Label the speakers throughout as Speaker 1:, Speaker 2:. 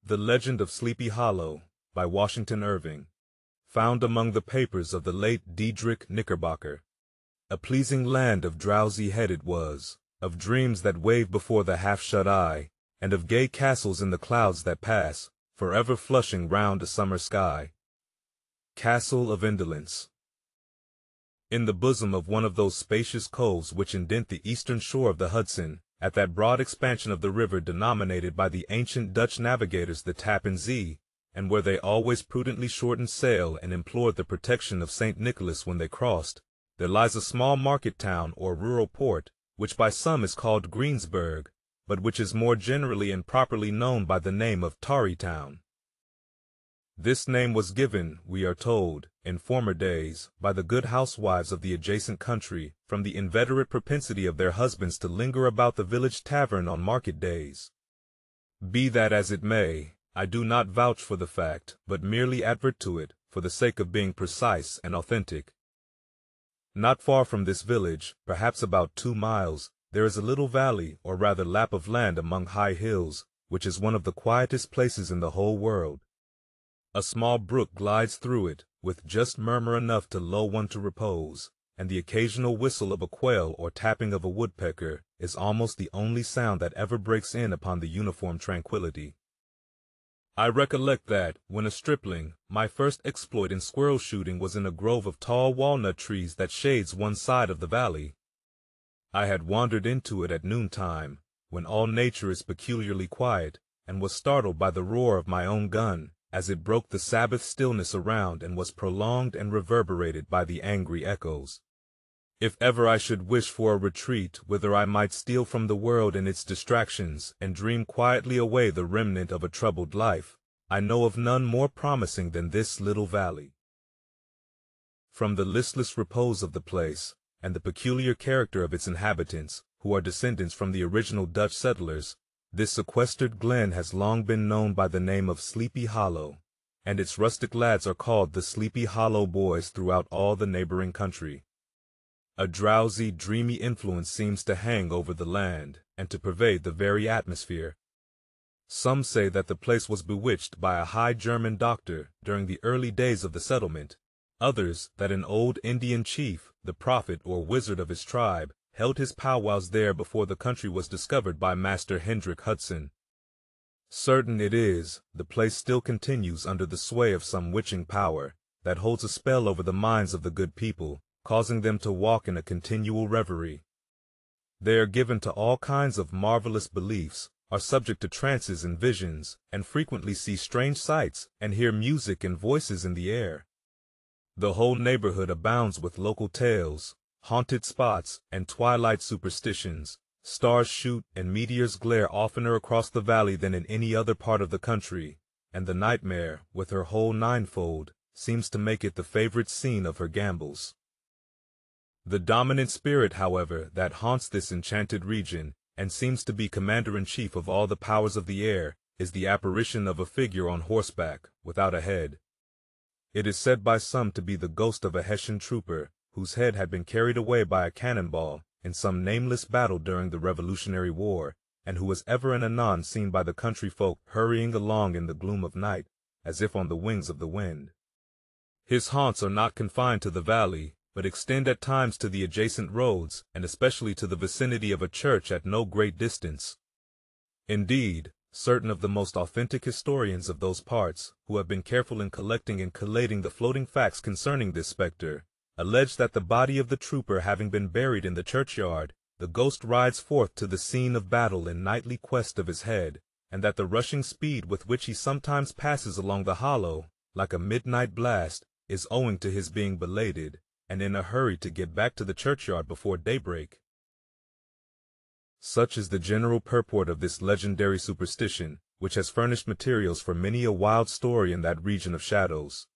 Speaker 1: The Legend of Sleepy Hollow, by Washington Irving. Found among the papers of the late Diedrich Knickerbocker. A pleasing land of drowsy head it was, of dreams that wave before the half-shut eye, and of gay castles in the clouds that pass, forever flushing round a summer sky. Castle of Indolence. In the bosom of one of those spacious coves which indent the eastern shore of the Hudson, at that broad expansion of the river denominated by the ancient Dutch navigators the Tappan Zee, and where they always prudently shortened sail and implored the protection of St. Nicholas when they crossed, there lies a small market town or rural port, which by some is called Greensburg, but which is more generally and properly known by the name of Tarrytown. This name was given, we are told, in former days, by the good housewives of the adjacent country, from the inveterate propensity of their husbands to linger about the village tavern on market days. Be that as it may, I do not vouch for the fact, but merely advert to it, for the sake of being precise and authentic. Not far from this village, perhaps about 2 miles, there is a little valley, or rather lap of land among high hills, which is one of the quietest places in the whole world. A small brook glides through it, with just murmur enough to lull one to repose, and the occasional whistle of a quail or tapping of a woodpecker is almost the only sound that ever breaks in upon the uniform tranquility. I recollect that, when a stripling, my first exploit in squirrel shooting was in a grove of tall walnut trees that shades one side of the valley. I had wandered into it at noontime, when all nature is peculiarly quiet, and was startled by the roar of my own gun, as it broke the Sabbath stillness around and was prolonged and reverberated by the angry echoes. If ever I should wish for a retreat whither I might steal from the world and its distractions, and dream quietly away the remnant of a troubled life, I know of none more promising than this little valley. From the listless repose of the place, and the peculiar character of its inhabitants, who are descendants from the original Dutch settlers, this sequestered glen has long been known by the name of Sleepy Hollow, and its rustic lads are called the Sleepy Hollow Boys throughout all the neighboring country. A drowsy, dreamy influence seems to hang over the land, and to pervade the very atmosphere. Some say that the place was bewitched by a high German doctor during the early days of the settlement, others that an old Indian chief, the prophet or wizard of his tribe, held his powwows there before the country was discovered by Master Hendrik Hudson. Certain it is, the place still continues under the sway of some witching power, that holds a spell over the minds of the good people, causing them to walk in a continual reverie. They are given to all kinds of marvelous beliefs, are subject to trances and visions, and frequently see strange sights, and hear music and voices in the air. The whole neighborhood abounds with local tales, haunted spots, and twilight superstitions. Stars shoot and meteors glare oftener across the valley than in any other part of the country, and the nightmare, with her whole ninefold, seems to make it the favorite scene of her gambols. The dominant spirit, however, that haunts this enchanted region, and seems to be commander-in-chief of all the powers of the air, is the apparition of a figure on horseback, without a head. It is said by some to be the ghost of a Hessian trooper, whose head had been carried away by a cannonball in some nameless battle during the Revolutionary War, and who was ever and anon seen by the country folk hurrying along in the gloom of night, as if on the wings of the wind. His haunts are not confined to the valley, but extend at times to the adjacent roads, and especially to the vicinity of a church at no great distance. Indeed, certain of the most authentic historians of those parts, who have been careful in collecting and collating the floating facts concerning this spectre, allege that the body of the trooper having been buried in the churchyard, the ghost rides forth to the scene of battle in nightly quest of his head, and that the rushing speed with which he sometimes passes along the hollow, like a midnight blast, is owing to his being belated, and in a hurry to get back to the churchyard before daybreak. Such is the general purport of this legendary superstition, which has furnished materials for many a wild story in that region of shadows.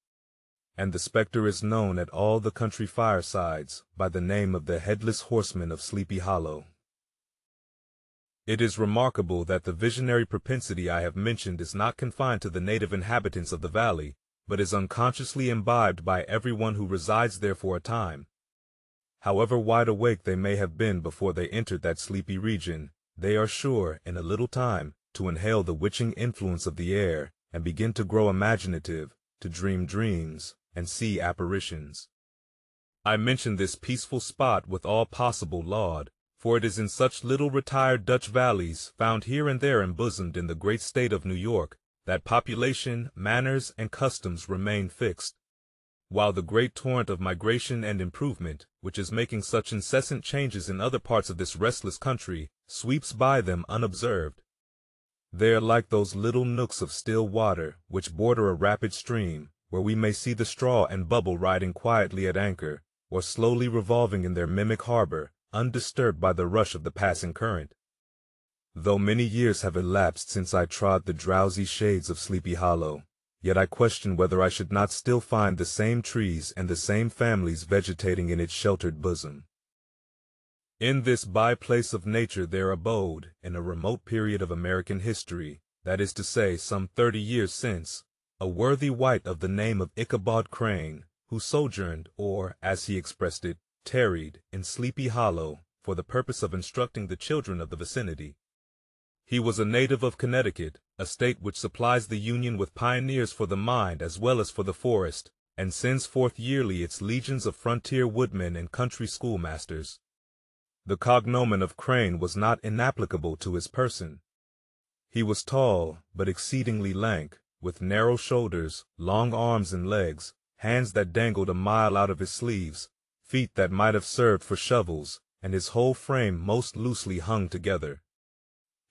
Speaker 1: And the spectre is known at all the country firesides by the name of the Headless Horseman of Sleepy Hollow. It is remarkable that the visionary propensity I have mentioned is not confined to the native inhabitants of the valley, but is unconsciously imbibed by everyone who resides there for a time. However wide awake they may have been before they entered that sleepy region, they are sure, in a little time, to inhale the witching influence of the air, and begin to grow imaginative, to dream dreams, and see apparitions. I mention this peaceful spot with all possible laud, for it is in such little retired Dutch valleys, found here and there embosomed in the great state of New York, that population, manners, and customs remain fixed, while the great torrent of migration and improvement, which is making such incessant changes in other parts of this restless country, sweeps by them unobserved. They are like those little nooks of still water which border a rapid stream, where we may see the straw and bubble riding quietly at anchor, or slowly revolving in their mimic harbor, undisturbed by the rush of the passing current. Though many years have elapsed since I trod the drowsy shades of Sleepy Hollow, yet I question whether I should not still find the same trees and the same families vegetating in its sheltered bosom. In this by-place of nature there abode, in a remote period of American history, that is to say, some 30 years since, a worthy wight of the name of Ichabod Crane, who sojourned, or, as he expressed it, tarried, in Sleepy Hollow, for the purpose of instructing the children of the vicinity. He was a native of Connecticut, a state which supplies the Union with pioneers for the mind as well as for the forest, and sends forth yearly its legions of frontier woodmen and country schoolmasters. The cognomen of Crane was not inapplicable to his person. He was tall, but exceedingly lank, with narrow shoulders, long arms and legs, hands that dangled a mile out of his sleeves, feet that might have served for shovels, and his whole frame most loosely hung together.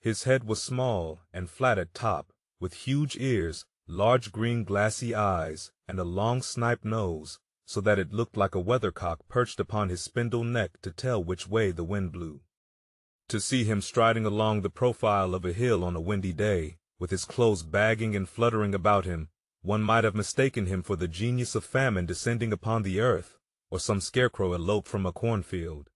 Speaker 1: His head was small and flat at top, with huge ears, large green glassy eyes, and a long snipe nose, so that it looked like a weathercock perched upon his spindle neck to tell which way the wind blew. To see him striding along the profile of a hill on a windy day, with his clothes bagging and fluttering about him, one might have mistaken him for the genius of famine descending upon the earth, or some scarecrow eloped from a cornfield.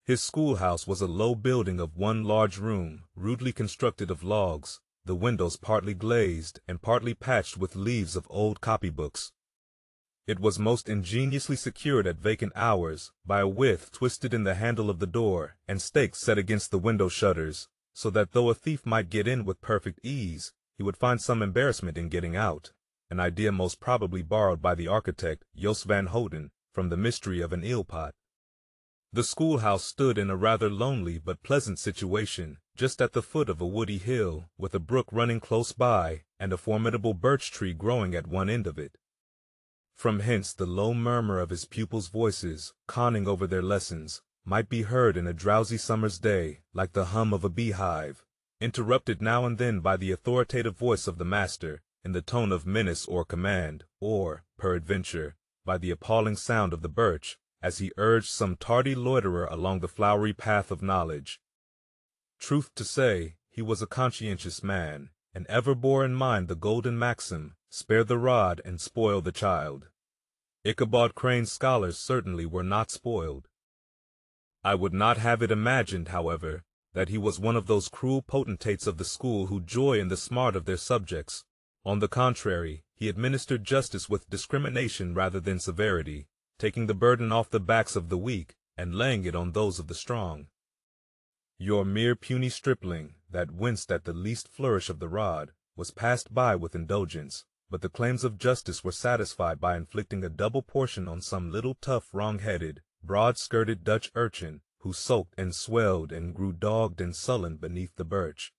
Speaker 1: His schoolhouse was a low building of one large room, rudely constructed of logs, the windows partly glazed and partly patched with leaves of old copybooks. It was most ingeniously secured at vacant hours by a withe twisted in the handle of the door and stakes set against the window shutters, so that though a thief might get in with perfect ease, he would find some embarrassment in getting out, an idea most probably borrowed by the architect Jos van Houten from the mystery of an eel-pot. The schoolhouse stood in a rather lonely but pleasant situation, just at the foot of a woody hill, with a brook running close by, and a formidable birch tree growing at one end of it. From hence the low murmur of his pupils' voices, conning over their lessons, might be heard in a drowsy summer's day, like the hum of a beehive, interrupted now and then by the authoritative voice of the master, in the tone of menace or command, or, peradventure, by the appalling sound of the birch, as he urged some tardy loiterer along the flowery path of knowledge. Truth to say, he was a conscientious man, and ever bore in mind the golden maxim, spare the rod and spoil the child. Ichabod Crane's scholars certainly were not spoiled. I would not have it imagined, however, that he was one of those cruel potentates of the school who joy in the smart of their subjects. On the contrary, he administered justice with discrimination rather than severity, taking the burden off the backs of the weak, and laying it on those of the strong. Your mere puny stripling, that winced at the least flourish of the rod, was passed by with indulgence, but the claims of justice were satisfied by inflicting a double portion on some little tough, wrong-headed, broad-skirted Dutch urchin, who sulked and swelled and grew dogged and sullen beneath the birch.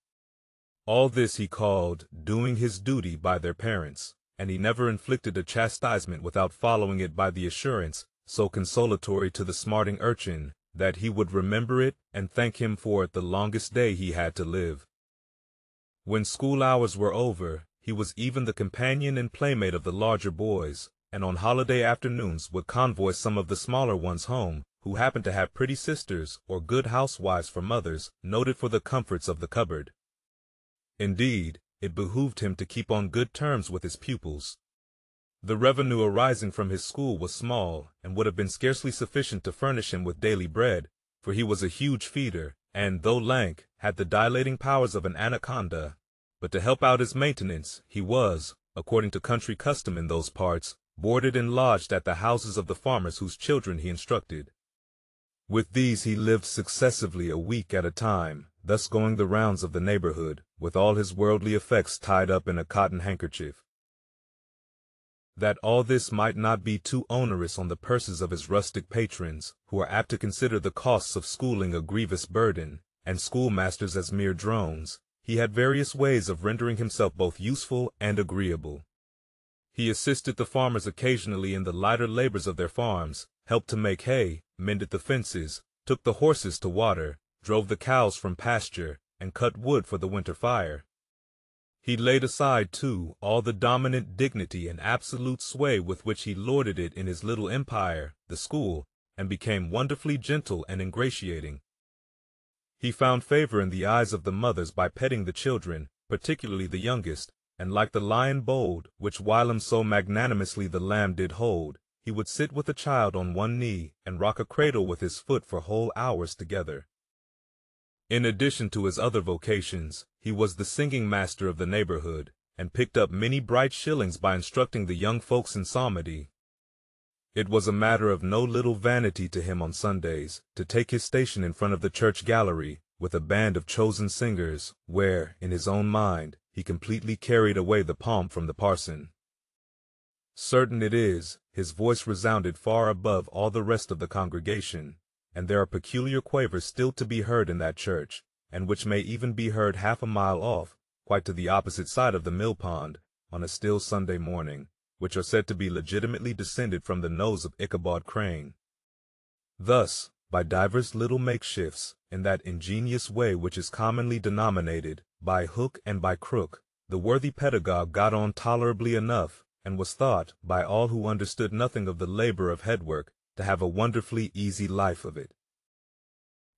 Speaker 1: All this he called doing his duty by their parents, and he never inflicted a chastisement without following it by the assurance, so consolatory to the smarting urchin, that he would remember it and thank him for it the longest day he had to live. When school hours were over, he was even the companion and playmate of the larger boys, and on holiday afternoons would convoy some of the smaller ones home, who happened to have pretty sisters or good housewives for mothers, noted for the comforts of the cupboard. Indeed, it behooved him to keep on good terms with his pupils. The revenue arising from his school was small, and would have been scarcely sufficient to furnish him with daily bread, for he was a huge feeder, and, though lank, had the dilating powers of an anaconda. But to help out his maintenance, he was, according to country custom in those parts, boarded and lodged at the houses of the farmers whose children he instructed. With these he lived successively a week at a time, thus going the rounds of the neighborhood, with all his worldly effects tied up in a cotton handkerchief. That all this might not be too onerous on the purses of his rustic patrons, who are apt to consider the costs of schooling a grievous burden, and schoolmasters as mere drones, he had various ways of rendering himself both useful and agreeable. He assisted the farmers occasionally in the lighter labors of their farms, helped to make hay, mended the fences, took the horses to water, drove the cows from pasture, and cut wood for the winter fire. He laid aside, too, all the dominant dignity and absolute sway with which he lorded it in his little empire, the school, and became wonderfully gentle and ingratiating. He found favor in the eyes of the mothers by petting the children, particularly the youngest, and like the lion bold, which whilom so magnanimously the lamb did hold, he would sit with the child on one knee, and rock a cradle with his foot for whole hours together. In addition to his other vocations, he was the singing master of the neighborhood, and picked up many bright shillings by instructing the young folks in psalmody. It was a matter of no little vanity to him on Sundays to take his station in front of the church gallery, with a band of chosen singers, where, in his own mind, he completely carried away the palm from the parson. Certain it is, his voice resounded far above all the rest of the congregation, and there are peculiar quavers still to be heard in that church, and which may even be heard half a mile off, quite to the opposite side of the mill pond, on a still Sunday morning, which are said to be legitimately descended from the nose of Ichabod Crane. Thus, by divers little makeshifts, in that ingenious way which is commonly denominated, by hook and by crook, the worthy pedagogue got on tolerably enough, and was thought, by all who understood nothing of the labor of headwork, to have a wonderfully easy life of it.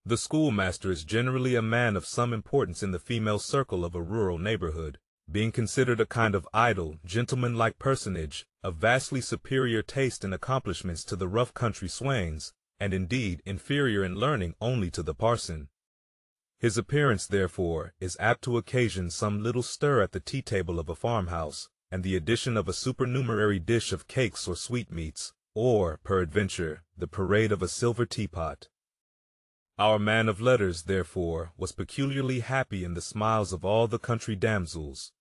Speaker 1: The schoolmaster is generally a man of some importance in the female circle of a rural neighborhood, being considered a kind of idle, gentlemanlike personage, of vastly superior taste and accomplishments to the rough country swains, and indeed inferior in learning only to the parson. His appearance, therefore, is apt to occasion some little stir at the tea-table of a farmhouse, and the addition of a supernumerary dish of cakes or sweetmeats, or, peradventure, the parade of a silver teapot. Our man of letters, therefore, was peculiarly happy in the smiles of all the country damsels.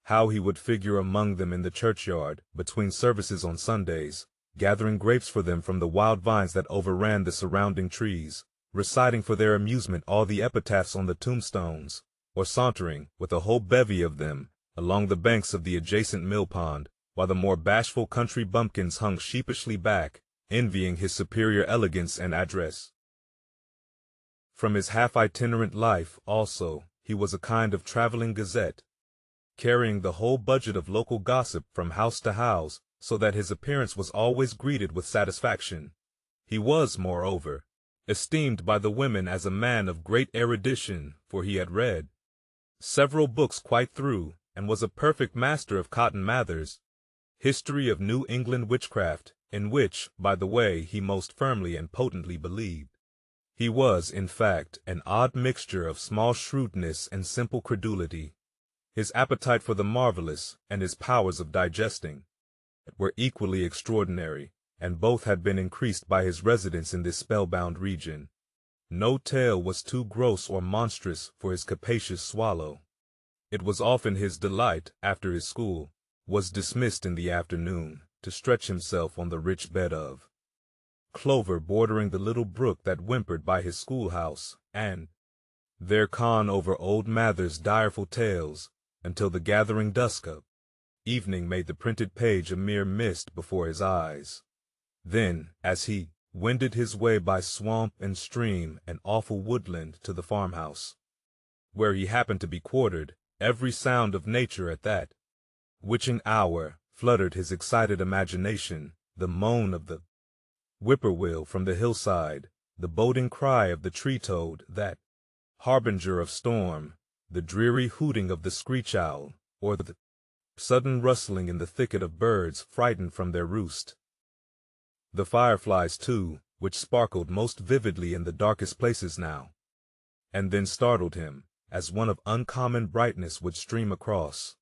Speaker 1: How he would figure among them in the churchyard, between services on Sundays, gathering grapes for them from the wild vines that overran the surrounding trees, reciting for their amusement all the epitaphs on the tombstones, or sauntering, with a whole bevy of them, along the banks of the adjacent mill pond, while the more bashful country bumpkins hung sheepishly back, envying his superior elegance and address. From his half-itinerant life, also, he was a kind of traveling gazette, carrying the whole budget of local gossip from house to house, so that his appearance was always greeted with satisfaction. He was, moreover, esteemed by the women as a man of great erudition, for he had read several books quite through, and was a perfect master of Cotton Mather's History of New England Witchcraft, in which, by the way, he most firmly and potently believed. He was, in fact, an odd mixture of small shrewdness and simple credulity. His appetite for the marvelous, and his powers of digesting, were equally extraordinary, and both had been increased by his residence in this spellbound region. No tale was too gross or monstrous for his capacious swallow. It was often his delight, after his school was dismissed in the afternoon, to stretch himself on the rich bed of clover bordering the little brook that whimpered by his schoolhouse, and there con over old Mather's direful tales, until the gathering dusk of evening made the printed page a mere mist before his eyes. Then, as he wended his way by swamp and stream and awful woodland to the farmhouse, where he happened to be quartered, every sound of nature at that witching hour fluttered his excited imagination, the moan of the whippoorwill from the hillside, the boding cry of the tree-toad, that harbinger of storm, the dreary hooting of the screech-owl, or the sudden rustling in the thicket of birds frightened from their roost. The fireflies, too, which sparkled most vividly in the darkest places now, and then startled him, as one of uncommon brightness would stream across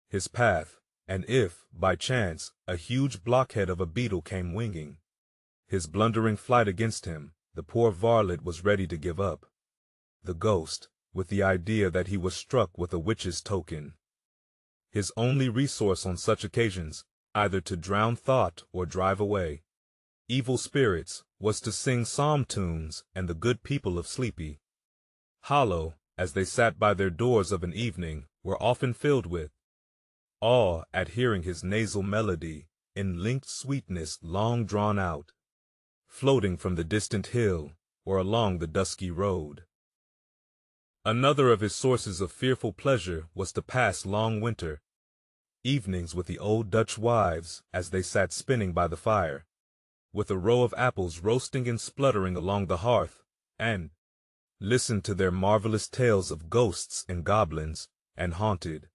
Speaker 1: his path, and if, by chance, a huge blockhead of a beetle came winging his blundering flight against him, the poor varlet was ready to give up. the ghost, with the idea that he was struck with a witch's token. His only resource on such occasions, either to drown thought or drive away evil spirits, was to sing psalm tunes and the good people of Sleepy Hollow, as they sat by their doors of an evening, were often filled with awe at hearing his nasal melody, in linked sweetness long drawn out, floating from the distant hill or along the dusky road. Another of his sources of fearful pleasure was to pass long winter evenings with the old Dutch wives as they sat spinning by the fire, with a row of apples roasting and spluttering along the hearth, and listen to their marvelous tales of ghosts and goblins, and haunted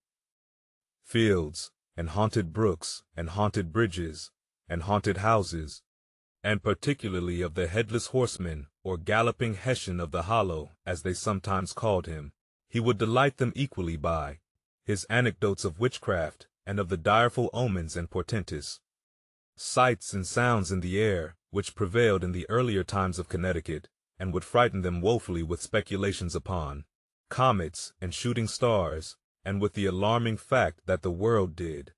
Speaker 1: fields, and haunted brooks, and haunted bridges, and haunted houses, and particularly of the Headless Horseman, or Galloping Hessian of the Hollow, as they sometimes called him. He would delight them equally by his anecdotes of witchcraft, and of the direful omens and portentous sights and sounds in the air, which prevailed in the earlier times of Connecticut, and would frighten them woefully with speculations upon comets and shooting stars, and with the alarming fact that the world did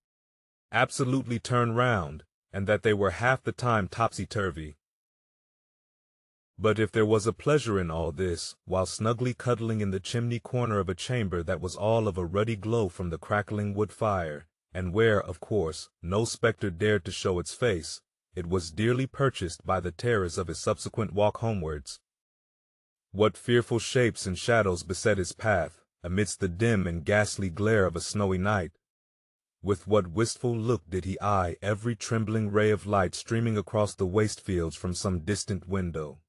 Speaker 1: absolutely turn round, and that they were half the time topsy-turvy. But if there was a pleasure in all this, while snugly cuddling in the chimney corner of a chamber that was all of a ruddy glow from the crackling wood fire, and where, of course, no spectre dared to show its face, it was dearly purchased by the terrors of his subsequent walk homewards. What fearful shapes and shadows beset his path, amidst the dim and ghastly glare of a snowy night! With what wistful look did he eye every trembling ray of light streaming across the waste fields from some distant window!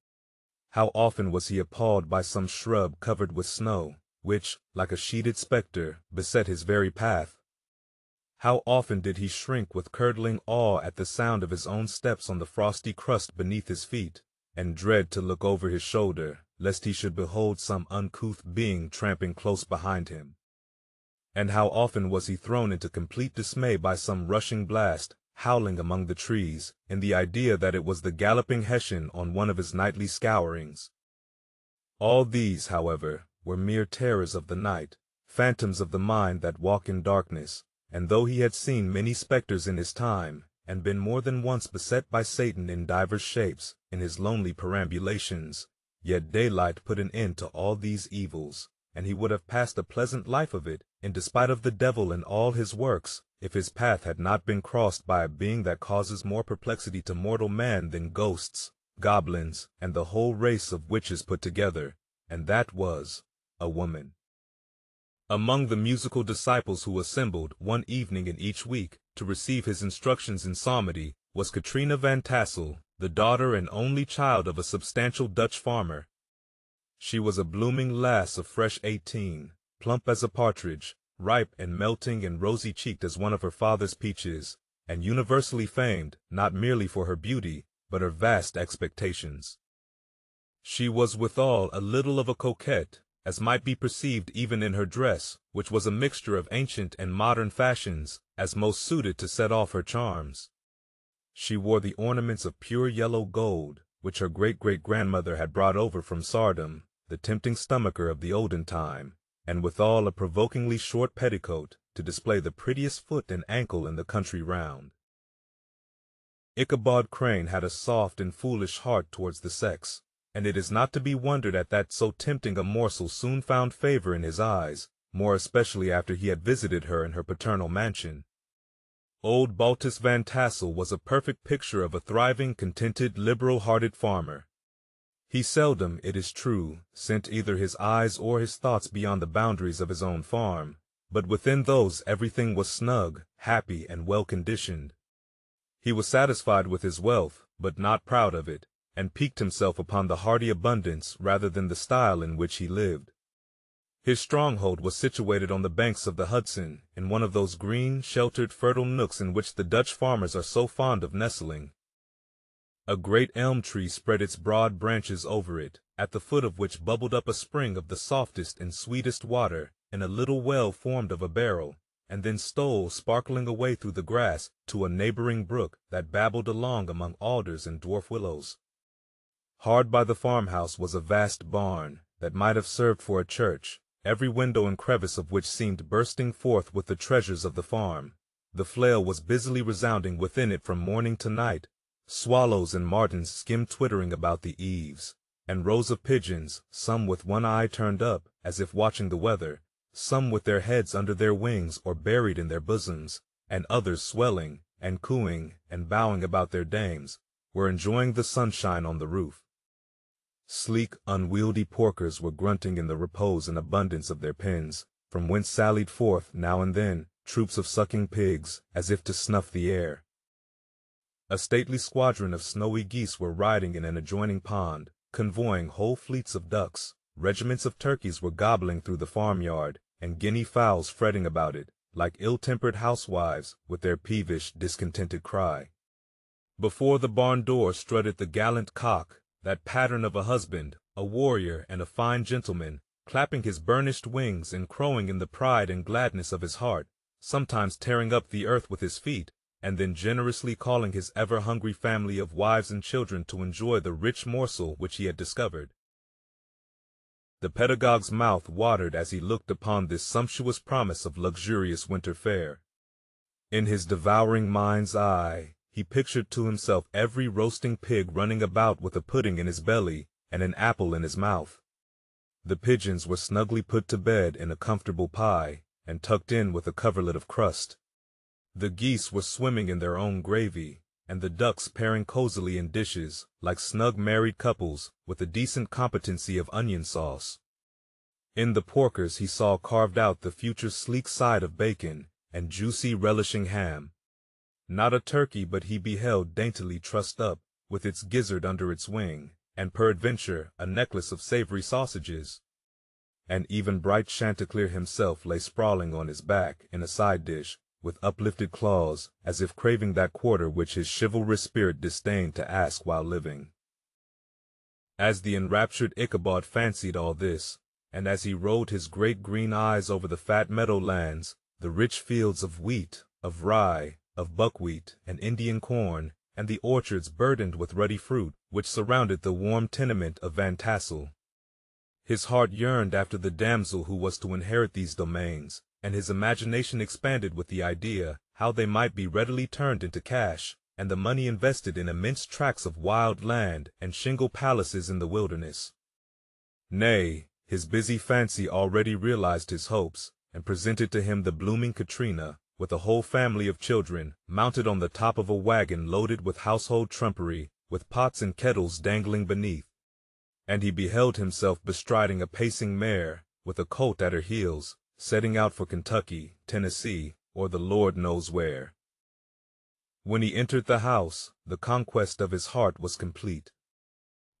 Speaker 1: How often was he appalled by some shrub covered with snow, which, like a sheeted spectre, beset his very path! How often did he shrink with curdling awe at the sound of his own steps on the frosty crust beneath his feet, and dread to look over his shoulder, lest he should behold some uncouth being tramping close behind him! And how often was he thrown into complete dismay by some rushing blast, howling among the trees, in the idea that it was the Galloping Hessian on one of his nightly scourings! All these, however, were mere terrors of the night, phantoms of the mind that walk in darkness, and though he had seen many spectres in his time, and been more than once beset by Satan in divers shapes, in his lonely perambulations, yet daylight put an end to all these evils, and he would have passed a pleasant life of it, in despite of the devil and all his works, if his path had not been crossed by a being that causes more perplexity to mortal man than ghosts, goblins, and the whole race of witches put together, and that was a woman. Among the musical disciples who assembled one evening in each week to receive his instructions in psalmody was Katrina Van Tassel, the daughter and only child of a substantial Dutch farmer. She was a blooming lass of fresh 18, plump as a partridge, ripe and melting and rosy-cheeked as one of her father's peaches, and universally famed not merely for her beauty, but her vast expectations. She was withal a little of a coquette, as might be perceived even in her dress, which was a mixture of ancient and modern fashions, as most suited to set off her charms. She wore the ornaments of pure yellow gold, which her great-great-grandmother had brought over from Sardom, the tempting stomacher of the olden time, and withal a provokingly short petticoat, to display the prettiest foot and ankle in the country round. Ichabod Crane had a soft and foolish heart towards the sex, and it is not to be wondered at that so tempting a morsel soon found favor in his eyes, more especially after he had visited her in her paternal mansion. Old Baltus Van Tassel was a perfect picture of a thriving, contented, liberal-hearted farmer. He seldom, it is true, sent either his eyes or his thoughts beyond the boundaries of his own farm, but within those everything was snug, happy, and well-conditioned. He was satisfied with his wealth, but not proud of it, and piqued himself upon the hearty abundance rather than the style in which he lived. His stronghold was situated on the banks of the Hudson, in one of those green, sheltered, fertile nooks in which the Dutch farmers are so fond of nestling. A great elm tree spread its broad branches over it, at the foot of which bubbled up a spring of the softest and sweetest water, in a little well formed of a barrel, and then stole sparkling away through the grass to a neighboring brook that babbled along among alders and dwarf willows. Hard by the farmhouse was a vast barn, that might have served for a church, every window and crevice of which seemed bursting forth with the treasures of the farm. The flail was busily resounding within it from morning to night. Swallows and martins skimmed twittering about the eaves, and rows of pigeons, some with one eye turned up, as if watching the weather, some with their heads under their wings or buried in their bosoms, and others swelling, and cooing, and bowing about their dames, were enjoying the sunshine on the roof. Sleek, unwieldy porkers were grunting in the repose and abundance of their pens, from whence sallied forth, now and then, troops of sucking pigs, as if to snuff the air. A stately squadron of snowy geese were riding in an adjoining pond, convoying whole fleets of ducks. Regiments of turkeys were gobbling through the farmyard, and guinea fowls fretting about it, like ill-tempered housewives, with their peevish, discontented cry. Before the barn door strutted the gallant cock, that pattern of a husband, a warrior, and a fine gentleman, clapping his burnished wings and crowing in the pride and gladness of his heart, sometimes tearing up the earth with his feet, and then generously calling his ever-hungry family of wives and children to enjoy the rich morsel which he had discovered. The pedagogue's mouth watered as he looked upon this sumptuous promise of luxurious winter fare. In his devouring mind's eye, he pictured to himself every roasting pig running about with a pudding in his belly and an apple in his mouth. The pigeons were snugly put to bed in a comfortable pie, and tucked in with a coverlet of crust. The geese were swimming in their own gravy, and the ducks pairing cozily in dishes, like snug married couples, with a decent competency of onion sauce. In the porkers he saw carved out the future sleek side of bacon, and juicy relishing ham. Not a turkey but he beheld daintily trussed up, with its gizzard under its wing, and peradventure a necklace of savory sausages. And even bright Chanticleer himself lay sprawling on his back in a side dish, with uplifted claws, as if craving that quarter which his chivalrous spirit disdained to ask while living. As the enraptured Ichabod fancied all this, and as he rolled his great green eyes over the fat meadowlands, the rich fields of wheat, of rye, of buckwheat, and Indian corn, and the orchards burdened with ruddy fruit, which surrounded the warm tenement of Van Tassel, his heart yearned after the damsel who was to inherit these domains, and his imagination expanded with the idea how they might be readily turned into cash, and the money invested in immense tracts of wild land and shingle palaces in the wilderness. Nay, his busy fancy already realized his hopes, and presented to him the blooming Katrina, with a whole family of children, mounted on the top of a wagon loaded with household trumpery, with pots and kettles dangling beneath. And he beheld himself bestriding a pacing mare, with a colt at her heels, setting out for Kentucky, Tennessee, or the Lord knows where. When he entered the house, the conquest of his heart was complete.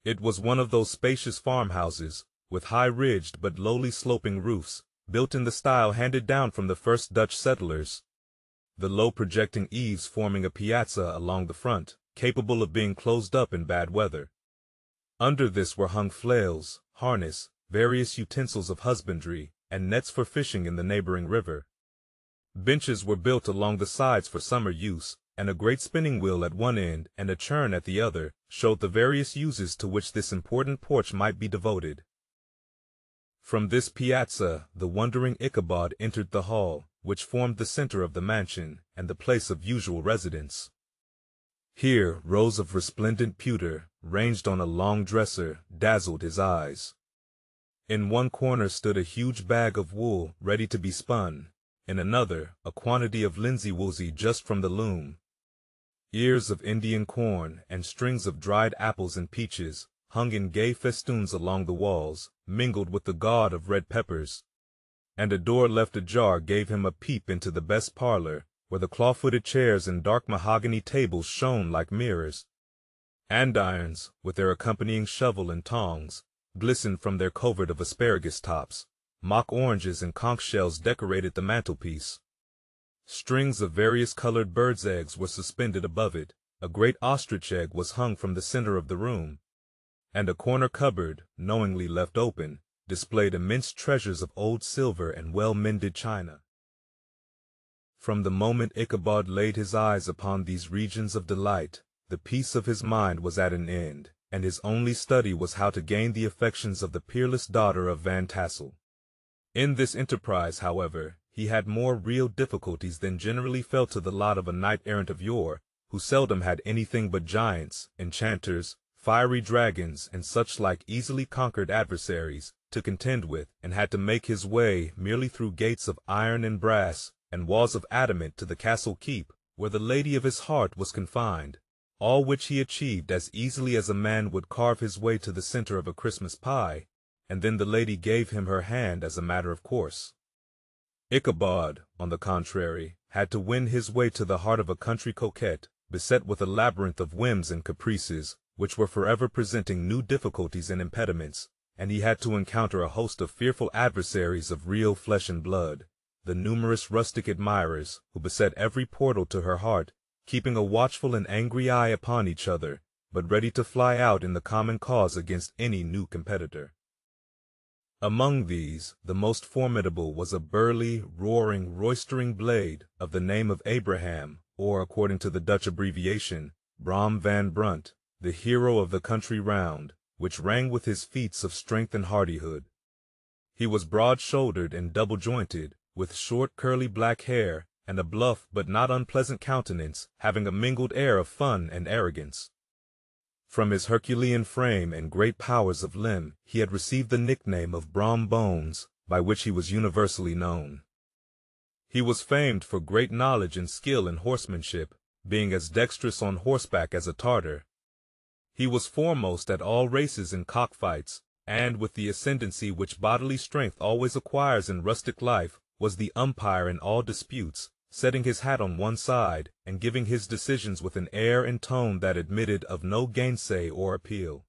Speaker 1: It was one of those spacious farmhouses, with high-ridged but lowly sloping roofs, built in the style handed down from the first Dutch settlers, the low projecting eaves forming a piazza along the front, capable of being closed up in bad weather. Under this were hung flails, harness, various utensils of husbandry, and nets for fishing in the neighboring river. Benches were built along the sides for summer use, and a great spinning wheel at one end and a churn at the other showed the various uses to which this important porch might be devoted. From this piazza the wondering Ichabod entered the hall, which formed the center of the mansion and the place of usual residence. Here rows of resplendent pewter, ranged on a long dresser, dazzled his eyes. In one corner stood a huge bag of wool ready to be spun, in another a quantity of linsey-woolsey just from the loom. Ears of Indian corn and strings of dried apples and peaches hung in gay festoons along the walls, mingled with the gaud of red peppers. And a door left ajar gave him a peep into the best parlor, where the claw-footed chairs and dark mahogany tables shone like mirrors. Andirons, with their accompanying shovel and tongs, glistened from their covert of asparagus tops. Mock oranges and conch shells decorated the mantelpiece. Strings of various colored birds' eggs were suspended above it. A great ostrich egg was hung from the center of the room, and a corner cupboard, knowingly left open, displayed immense treasures of old silver and well-mended china. From the moment Ichabod laid his eyes upon these regions of delight, the peace of his mind was at an end, and his only study was how to gain the affections of the peerless daughter of Van Tassel. In this enterprise, however, he had more real difficulties than generally fell to the lot of a knight-errant of yore, who seldom had anything but giants, enchanters, fiery dragons, and such like easily conquered adversaries to contend with, and had to make his way merely through gates of iron and brass, and walls of adamant to the castle keep, where the lady of his heart was confined, all which he achieved as easily as a man would carve his way to the center of a Christmas pie, and then the lady gave him her hand as a matter of course. Ichabod, on the contrary, had to win his way to the heart of a country coquette, beset with a labyrinth of whims and caprices, which were forever presenting new difficulties and impediments, and he had to encounter a host of fearful adversaries of real flesh and blood, the numerous rustic admirers, who beset every portal to her heart, keeping a watchful and angry eye upon each other, but ready to fly out in the common cause against any new competitor. Among these, the most formidable was a burly, roaring, roistering blade of the name of Abraham, or, according to the Dutch abbreviation, Brom van Brunt, the hero of the country round, which rang with his feats of strength and hardihood. He was broad-shouldered and double-jointed, with short curly black hair, and a bluff but not unpleasant countenance, having a mingled air of fun and arrogance. From his Herculean frame and great powers of limb, he had received the nickname of Brom Bones, by which he was universally known. He was famed for great knowledge and skill in horsemanship, being as dexterous on horseback as a Tartar. He was foremost at all races and cockfights, and, with the ascendancy which bodily strength always acquires in rustic life, was the umpire in all disputes, setting his hat on one side, and giving his decisions with an air and tone that admitted of no gainsay or appeal.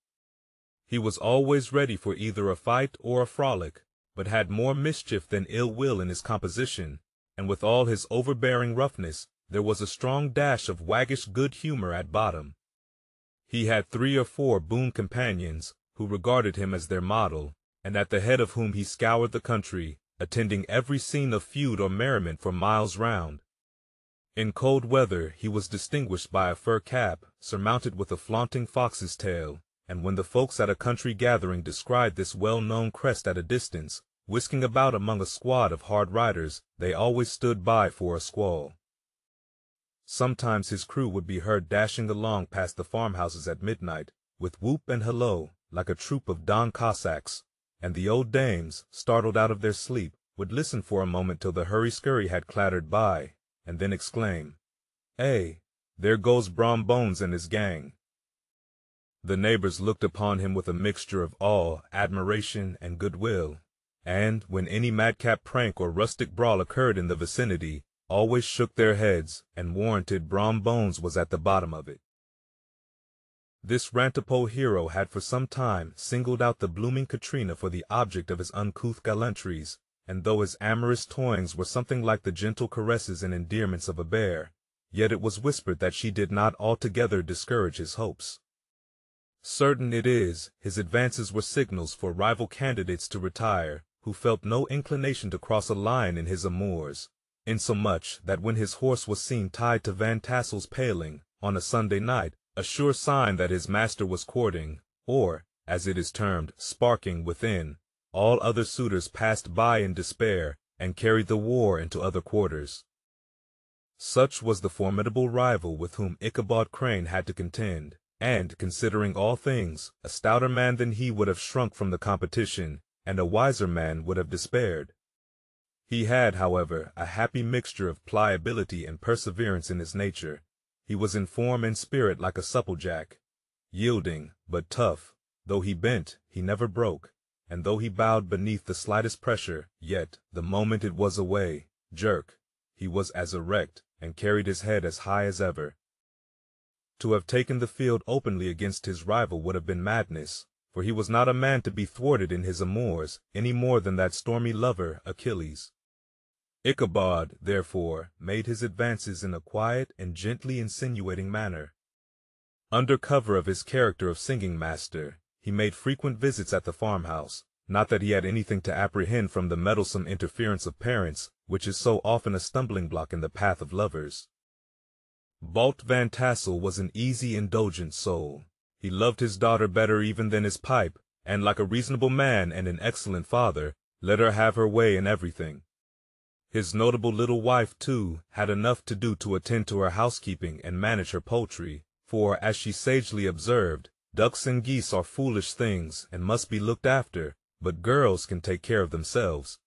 Speaker 1: He was always ready for either a fight or a frolic, but had more mischief than ill will in his composition, and with all his overbearing roughness, there was a strong dash of waggish good humor at bottom. He had 3 or 4 boon companions, who regarded him as their model, and at the head of whom he scoured the country, attending every scene of feud or merriment for miles round. In cold weather he was distinguished by a fur cap, surmounted with a flaunting fox's tail, and when the folks at a country gathering descried this well-known crest at a distance, whisking about among a squad of hard riders, they always stood by for a squall. Sometimes his crew would be heard dashing along past the farmhouses at midnight, with whoop and halloo, like a troop of Don Cossacks, and the old dames, startled out of their sleep, would listen for a moment till the hurry-scurry had clattered by, and then exclaim, "Hey, there goes Brom Bones and his gang." The neighbors looked upon him with a mixture of awe, admiration, and goodwill, and, when any madcap prank or rustic brawl occurred in the vicinity, always shook their heads, and warranted Brom Bones was at the bottom of it. This rantipole hero had for some time singled out the blooming Katrina for the object of his uncouth gallantries, and though his amorous toyings were something like the gentle caresses and endearments of a bear, yet it was whispered that she did not altogether discourage his hopes. Certain it is, his advances were signals for rival candidates to retire, who felt no inclination to cross a line in his amours, insomuch that when his horse was seen tied to Van Tassel's paling, on a Sunday night, a sure sign that his master was courting, or, as it is termed, sparking within, all other suitors passed by in despair, and carried the war into other quarters. Such was the formidable rival with whom Ichabod Crane had to contend, and, considering all things, a stouter man than he would have shrunk from the competition, and a wiser man would have despaired. He had, however, a happy mixture of pliability and perseverance in his nature. He was in form and spirit like a supplejack, yielding, but tough. Though he bent, he never broke, and though he bowed beneath the slightest pressure, yet, the moment it was away, jerk, he was as erect, and carried his head as high as ever. To have taken the field openly against his rival would have been madness, for he was not a man to be thwarted in his amours, any more than that stormy lover, Achilles. Ichabod, therefore, made his advances in a quiet and gently insinuating manner. Under cover of his character of singing master, he made frequent visits at the farmhouse, not that he had anything to apprehend from the meddlesome interference of parents, which is so often a stumbling block in the path of lovers. Balt Van Tassel was an easy, indulgent soul. He loved his daughter better even than his pipe, and like a reasonable man and an excellent father, let her have her way in everything. His notable little wife, too, had enough to do to attend to her housekeeping and manage her poultry, for, as she sagely observed, ducks and geese are foolish things and must be looked after, but girls can take care of themselves.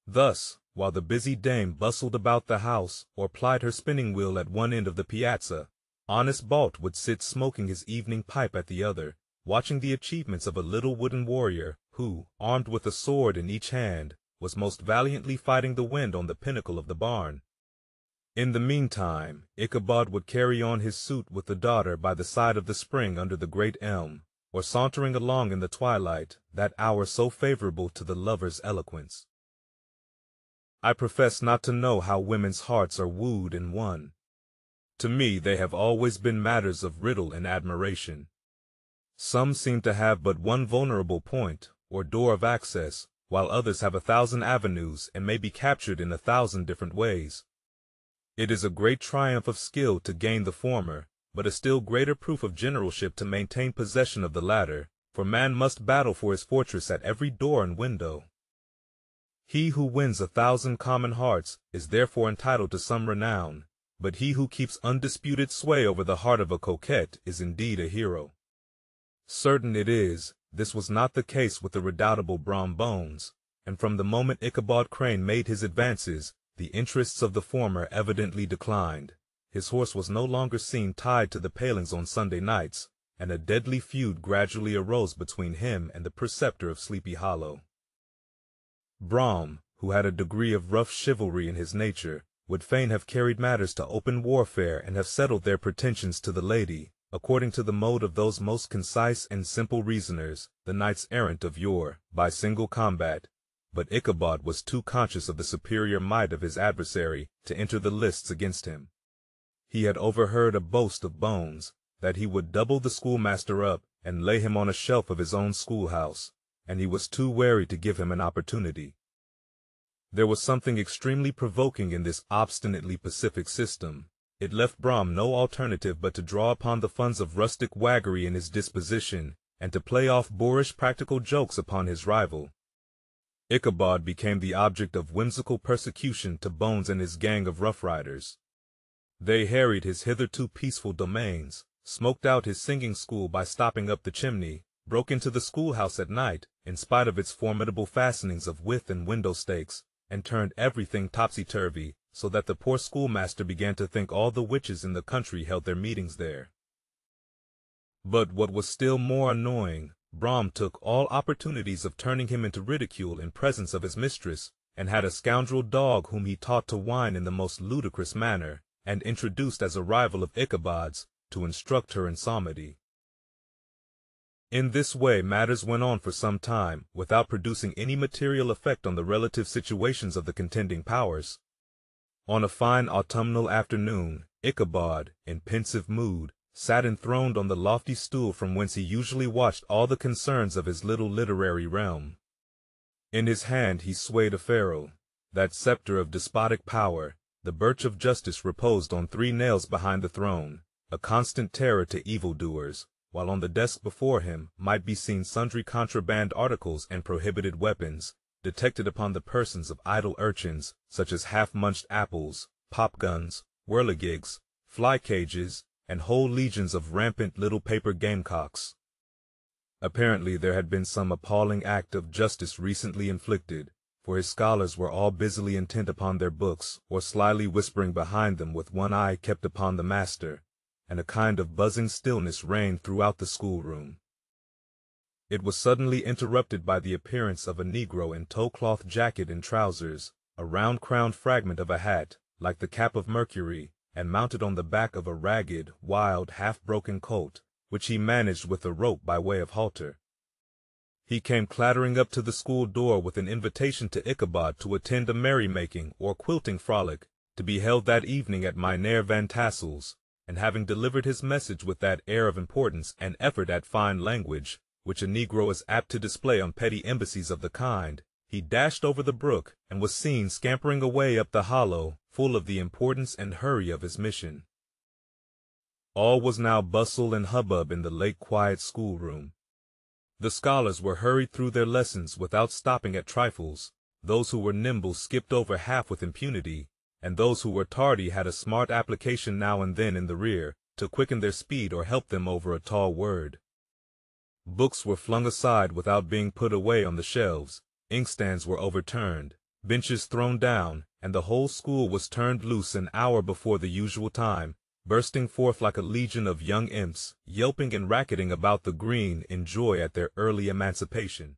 Speaker 1: Thus, while the busy dame bustled about the house or plied her spinning wheel at one end of the piazza, honest Balt would sit smoking his evening pipe at the other, watching the achievements of a little wooden warrior who, armed with a sword in each hand, was most valiantly fighting the wind on the pinnacle of the barn. In the meantime, Ichabod would carry on his suit with the daughter by the side of the spring under the great elm, or sauntering along in the twilight, that hour so favorable to the lover's eloquence. I profess not to know how women's hearts are wooed and won. To me they have always been matters of riddle and admiration. Some seem to have but one vulnerable point, or door of access, while others have 1,000 avenues and may be captured in 1,000 different ways. It is a great triumph of skill to gain the former, but a still greater proof of generalship to maintain possession of the latter, for man must battle for his fortress at every door and window. He who wins 1,000 common hearts is therefore entitled to some renown, but he who keeps undisputed sway over the heart of a coquette is indeed a hero. Certain it is, this was not the case with the redoubtable Brom Bones, and from the moment Ichabod Crane made his advances, the interests of the former evidently declined. His horse was no longer seen tied to the palings on Sunday nights, and a deadly feud gradually arose between him and the preceptor of Sleepy Hollow. Brom, who had a degree of rough chivalry in his nature, would fain have carried matters to open warfare and have settled their pretensions to the lady, according to the mode of those most concise and simple reasoners, the knights-errant of yore, by single combat. But Ichabod was too conscious of the superior might of his adversary to enter the lists against him. He had overheard a boast of Bones, that he would double the schoolmaster up and lay him on a shelf of his own schoolhouse, and he was too wary to give him an opportunity. There was something extremely provoking in this obstinately pacific system. It left Brom no alternative but to draw upon the funds of rustic waggery in his disposition, and to play off boorish practical jokes upon his rival. Ichabod became the object of whimsical persecution to Bones and his gang of rough riders. They harried his hitherto peaceful domains, smoked out his singing school by stopping up the chimney, broke into the schoolhouse at night, in spite of its formidable fastenings of withe and window stakes, and turned everything topsy-turvy, so that the poor schoolmaster began to think all the witches in the country held their meetings there. But what was still more annoying, Brom took all opportunities of turning him into ridicule in presence of his mistress, and had a scoundrel dog whom he taught to whine in the most ludicrous manner, and introduced as a rival of Ichabod's, to instruct her in psalmody. In this way matters went on for some time, without producing any material effect on the relative situations of the contending powers. On a fine autumnal afternoon, Ichabod, in pensive mood, sat enthroned on the lofty stool from whence he usually watched all the concerns of his little literary realm. In his hand he swayed a ferule, that scepter of despotic power. The birch of justice reposed on 3 nails behind the throne, a constant terror to evildoers, while on the desk before him might be seen sundry contraband articles and prohibited weapons, detected upon the persons of idle urchins, such as half-munched apples, pop-guns, whirligigs, fly-cages, and whole legions of rampant little paper gamecocks. Apparently there had been some appalling act of justice recently inflicted, for his scholars were all busily intent upon their books, or slyly whispering behind them with one eye kept upon the master, and a kind of buzzing stillness reigned throughout the schoolroom. It was suddenly interrupted by the appearance of a negro in tow-cloth jacket and trousers, a round-crowned fragment of a hat, like the cap of Mercury, and mounted on the back of a ragged, wild, half-broken colt, which he managed with a rope by way of halter. He came clattering up to the school door with an invitation to Ichabod to attend a merrymaking or quilting frolic, to be held that evening at Mynheer Van Tassel's, and having delivered his message with that air of importance and effort at fine language, which a negro is apt to display on petty embassies of the kind, he dashed over the brook, and was seen scampering away up the hollow, full of the importance and hurry of his mission. All was now bustle and hubbub in the late quiet schoolroom. The scholars were hurried through their lessons without stopping at trifles. Those who were nimble skipped over half with impunity, and those who were tardy had a smart application now and then in the rear, to quicken their speed or help them over a tall word. Books were flung aside without being put away on the shelves, inkstands were overturned, benches thrown down, and the whole school was turned loose an hour before the usual time, bursting forth like a legion of young imps, yelping and racketing about the green in joy at their early emancipation.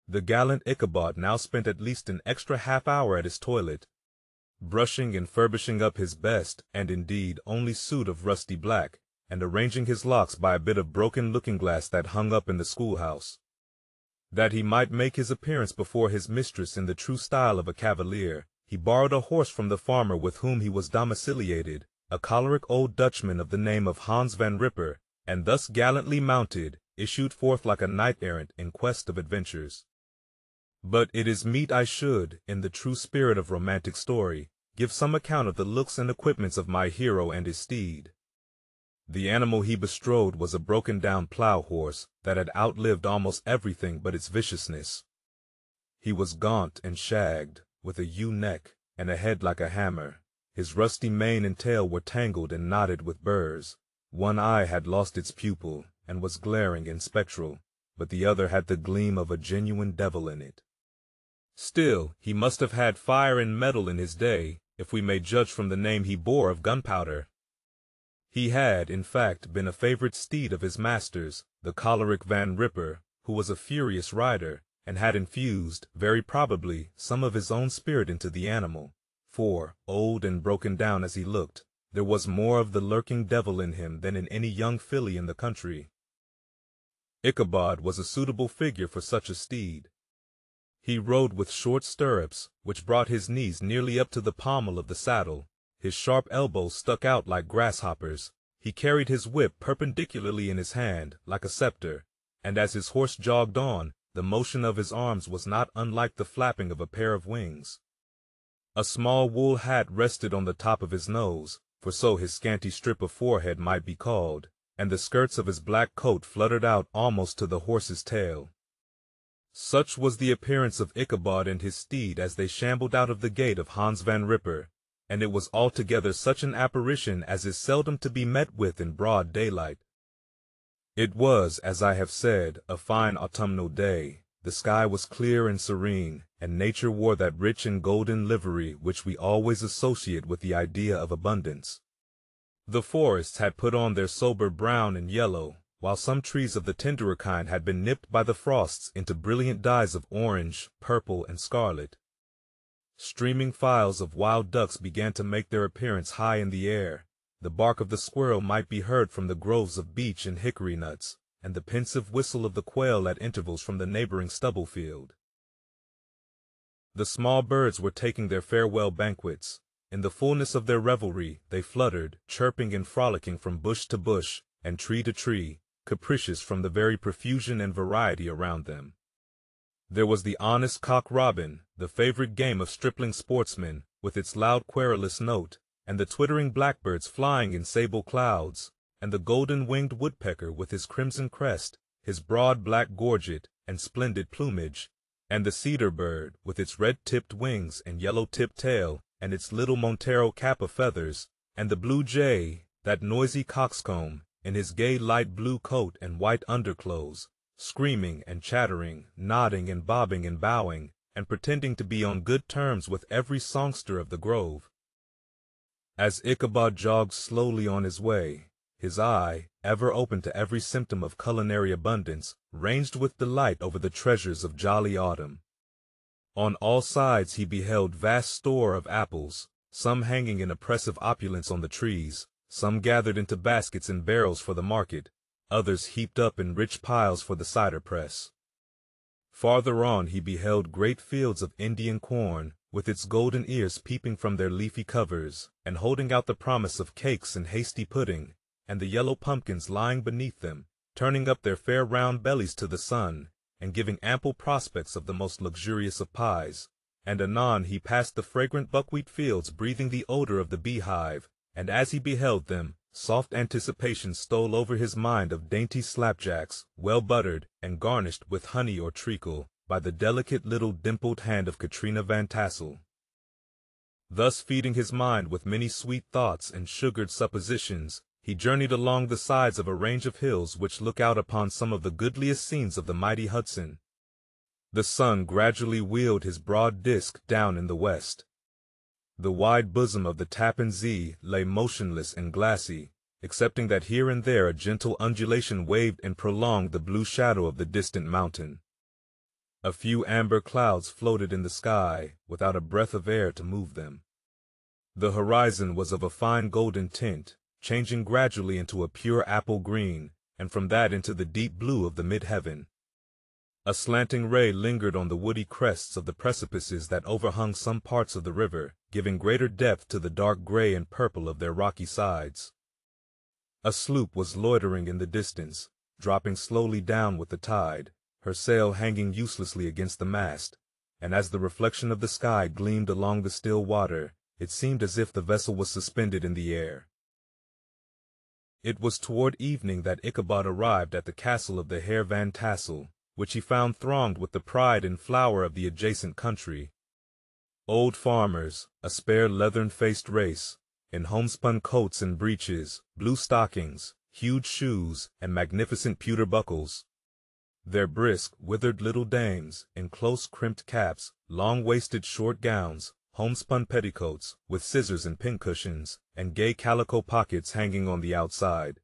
Speaker 1: The gallant Ichabod now spent at least an extra half-hour at his toilet, brushing and furbishing up his best, and indeed only suit of rusty black, and arranging his locks by a bit of broken looking-glass that hung up in the schoolhouse. That he might make his appearance before his mistress in the true style of a cavalier, he borrowed a horse from the farmer with whom he was domiciliated, a choleric old Dutchman of the name of Hans van Ripper, and thus gallantly mounted, issued forth like a knight-errant in quest of adventures. But it is meet I should, in the true spirit of romantic story, give some account of the looks and equipments of my hero and his steed. The animal he bestrode was a broken-down plough horse that had outlived almost everything but its viciousness. He was gaunt and shagged, with a ewe neck and a head like a hammer. His rusty mane and tail were tangled and knotted with burrs. One eye had lost its pupil and was glaring and spectral, but the other had the gleam of a genuine devil in it. Still, he must have had fire and metal in his day, if we may judge from the name he bore of Gunpowder. He had, in fact, been a favorite steed of his master's, the choleric Van Ripper, who was a furious rider, and had infused, very probably, some of his own spirit into the animal, for, old and broken down as he looked, there was more of the lurking devil in him than in any young filly in the country. Ichabod was a suitable figure for such a steed. He rode with short stirrups, which brought his knees nearly up to the pommel of the saddle. His sharp elbows stuck out like grasshoppers. He carried his whip perpendicularly in his hand, like a scepter, and as his horse jogged on, the motion of his arms was not unlike the flapping of a pair of wings. A small wool hat rested on the top of his nose, for so his scanty strip of forehead might be called, and the skirts of his black coat fluttered out almost to the horse's tail. Such was the appearance of Ichabod and his steed as they shambled out of the gate of Hans van Ripper, and it was altogether such an apparition as is seldom to be met with in broad daylight. It was, as I have said, a fine autumnal day. The sky was clear and serene, and nature wore that rich and golden livery which we always associate with the idea of abundance. The forests had put on their sober brown and yellow, while some trees of the tenderer kind had been nipped by the frosts into brilliant dyes of orange, purple, and scarlet. Streaming files of wild ducks began to make their appearance high in the air. The bark of the squirrel might be heard from the groves of beech and hickory nuts, and the pensive whistle of the quail at intervals from the neighboring stubble field. The small birds were taking their farewell banquets. In the fullness of their revelry, they fluttered, chirping and frolicking from bush to bush, and tree to tree, capricious from the very profusion and variety around them. There was the honest cock-robin, the favorite game of stripling sportsmen, with its loud querulous note, and the twittering blackbirds flying in sable clouds, and the golden-winged woodpecker with his crimson crest, his broad black gorget, and splendid plumage, and the cedar bird with its red-tipped wings and yellow-tipped tail, and its little Montero cap of feathers, and the blue jay, that noisy coxcomb, in his gay light blue coat and white underclothes, screaming and chattering, nodding and bobbing and bowing, and pretending to be on good terms with every songster of the grove. As Ichabod jogged slowly on his way, his eye, ever open to every symptom of culinary abundance, ranged with delight over the treasures of jolly autumn. On all sides he beheld vast store of apples, some hanging in oppressive opulence on the trees, some gathered into baskets and barrels for the market, others heaped up in rich piles for the cider press. Farther on he beheld great fields of Indian corn, with its golden ears peeping from their leafy covers, and holding out the promise of cakes and hasty pudding, and the yellow pumpkins lying beneath them, turning up their fair round bellies to the sun, and giving ample prospects of the most luxurious of pies. And anon he passed the fragrant buckwheat fields breathing the odor of the beehive, and as he beheld them, soft anticipation stole over his mind of dainty slapjacks, well buttered and garnished with honey or treacle by the delicate little dimpled hand of Katrina Van Tassel. Thus feeding his mind with many sweet thoughts and sugared suppositions, he journeyed along the sides of a range of hills which look out upon some of the goodliest scenes of the mighty Hudson. The sun gradually wheeled his broad disk down in the west. The wide bosom of the Tappan Zee lay motionless and glassy, excepting that here and there a gentle undulation waved and prolonged the blue shadow of the distant mountain. A few amber clouds floated in the sky, without a breath of air to move them. The horizon was of a fine golden tint, changing gradually into a pure apple green, and from that into the deep blue of the mid-heaven. A slanting ray lingered on the woody crests of the precipices that overhung some parts of the river, giving greater depth to the dark gray and purple of their rocky sides. A sloop was loitering in the distance, dropping slowly down with the tide, her sail hanging uselessly against the mast, and as the reflection of the sky gleamed along the still water, it seemed as if the vessel was suspended in the air. It was toward evening that Ichabod arrived at the castle of the Heer Van Tassel, which he found thronged with the pride and flower of the adjacent country. Old farmers, a spare leathern-faced race, in homespun coats and breeches, blue stockings, huge shoes, and magnificent pewter buckles. Their brisk, withered little dames, in close crimped caps, long-waisted short gowns, homespun petticoats, with scissors and pincushions, and gay calico pockets hanging on the outside.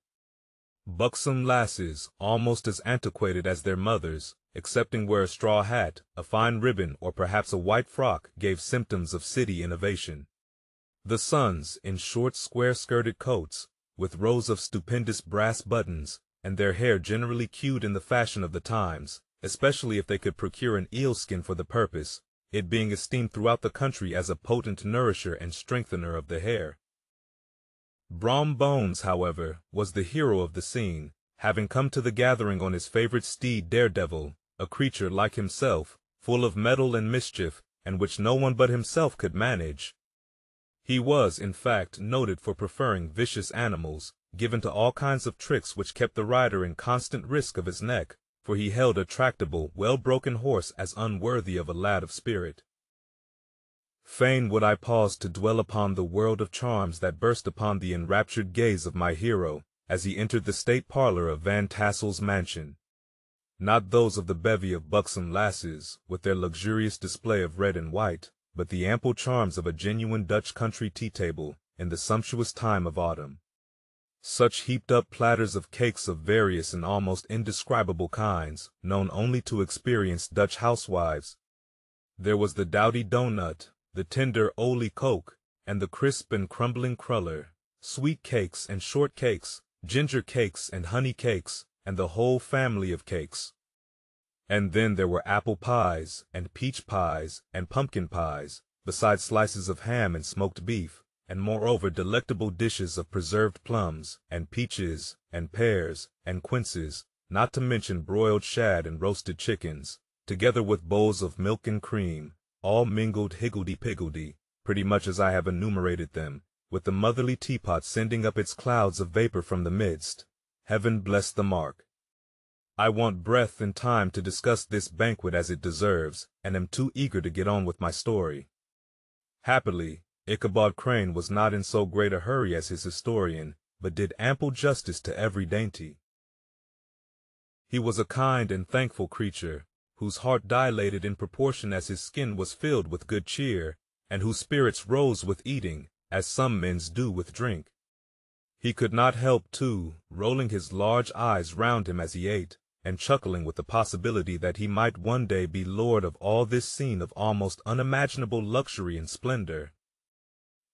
Speaker 1: Buxom lasses, almost as antiquated as their mothers, excepting where a straw hat, a fine ribbon, or perhaps a white frock gave symptoms of city innovation. The sons, in short square-skirted coats, with rows of stupendous brass buttons, and their hair generally queued in the fashion of the times, especially if they could procure an eel-skin for the purpose, it being esteemed throughout the country as a potent nourisher and strengthener of the hair. Brom Bones, however, was the hero of the scene, having come to the gathering on his favorite steed Daredevil, a creature like himself, full of mettle and mischief, and which no one but himself could manage. He was, in fact, noted for preferring vicious animals, given to all kinds of tricks which kept the rider in constant risk of his neck, for he held a tractable, well-broken horse as unworthy of a lad of spirit. Fain would I pause to dwell upon the world of charms that burst upon the enraptured gaze of my hero, as he entered the state parlor of Van Tassel's mansion. Not those of the bevy of buxom lasses, with their luxurious display of red and white, but the ample charms of a genuine Dutch country tea-table, in the sumptuous time of autumn. Such heaped-up platters of cakes of various and almost indescribable kinds, known only to experienced Dutch housewives. There was the doughty doughnut, the tender olie koek, and the crisp and crumbling cruller, sweet cakes and short cakes, ginger cakes and honey cakes, and the whole family of cakes. And then there were apple pies, and peach pies, and pumpkin pies, besides slices of ham and smoked beef, and moreover delectable dishes of preserved plums, and peaches, and pears, and quinces, not to mention broiled shad and roasted chickens, together with bowls of milk and cream, all mingled higgledy-piggledy, pretty much as I have enumerated them, with the motherly teapot sending up its clouds of vapor from the midst. Heaven bless the mark. I want breath and time to discuss this banquet as it deserves, and am too eager to get on with my story. Happily, Ichabod Crane was not in so great a hurry as his historian, but did ample justice to every dainty. He was a kind and thankful creature, whose heart dilated in proportion as his skin was filled with good cheer, and whose spirits rose with eating, as some men's do with drink. He could not help, too, rolling his large eyes round him as he ate, and chuckling with the possibility that he might one day be lord of all this scene of almost unimaginable luxury and splendor.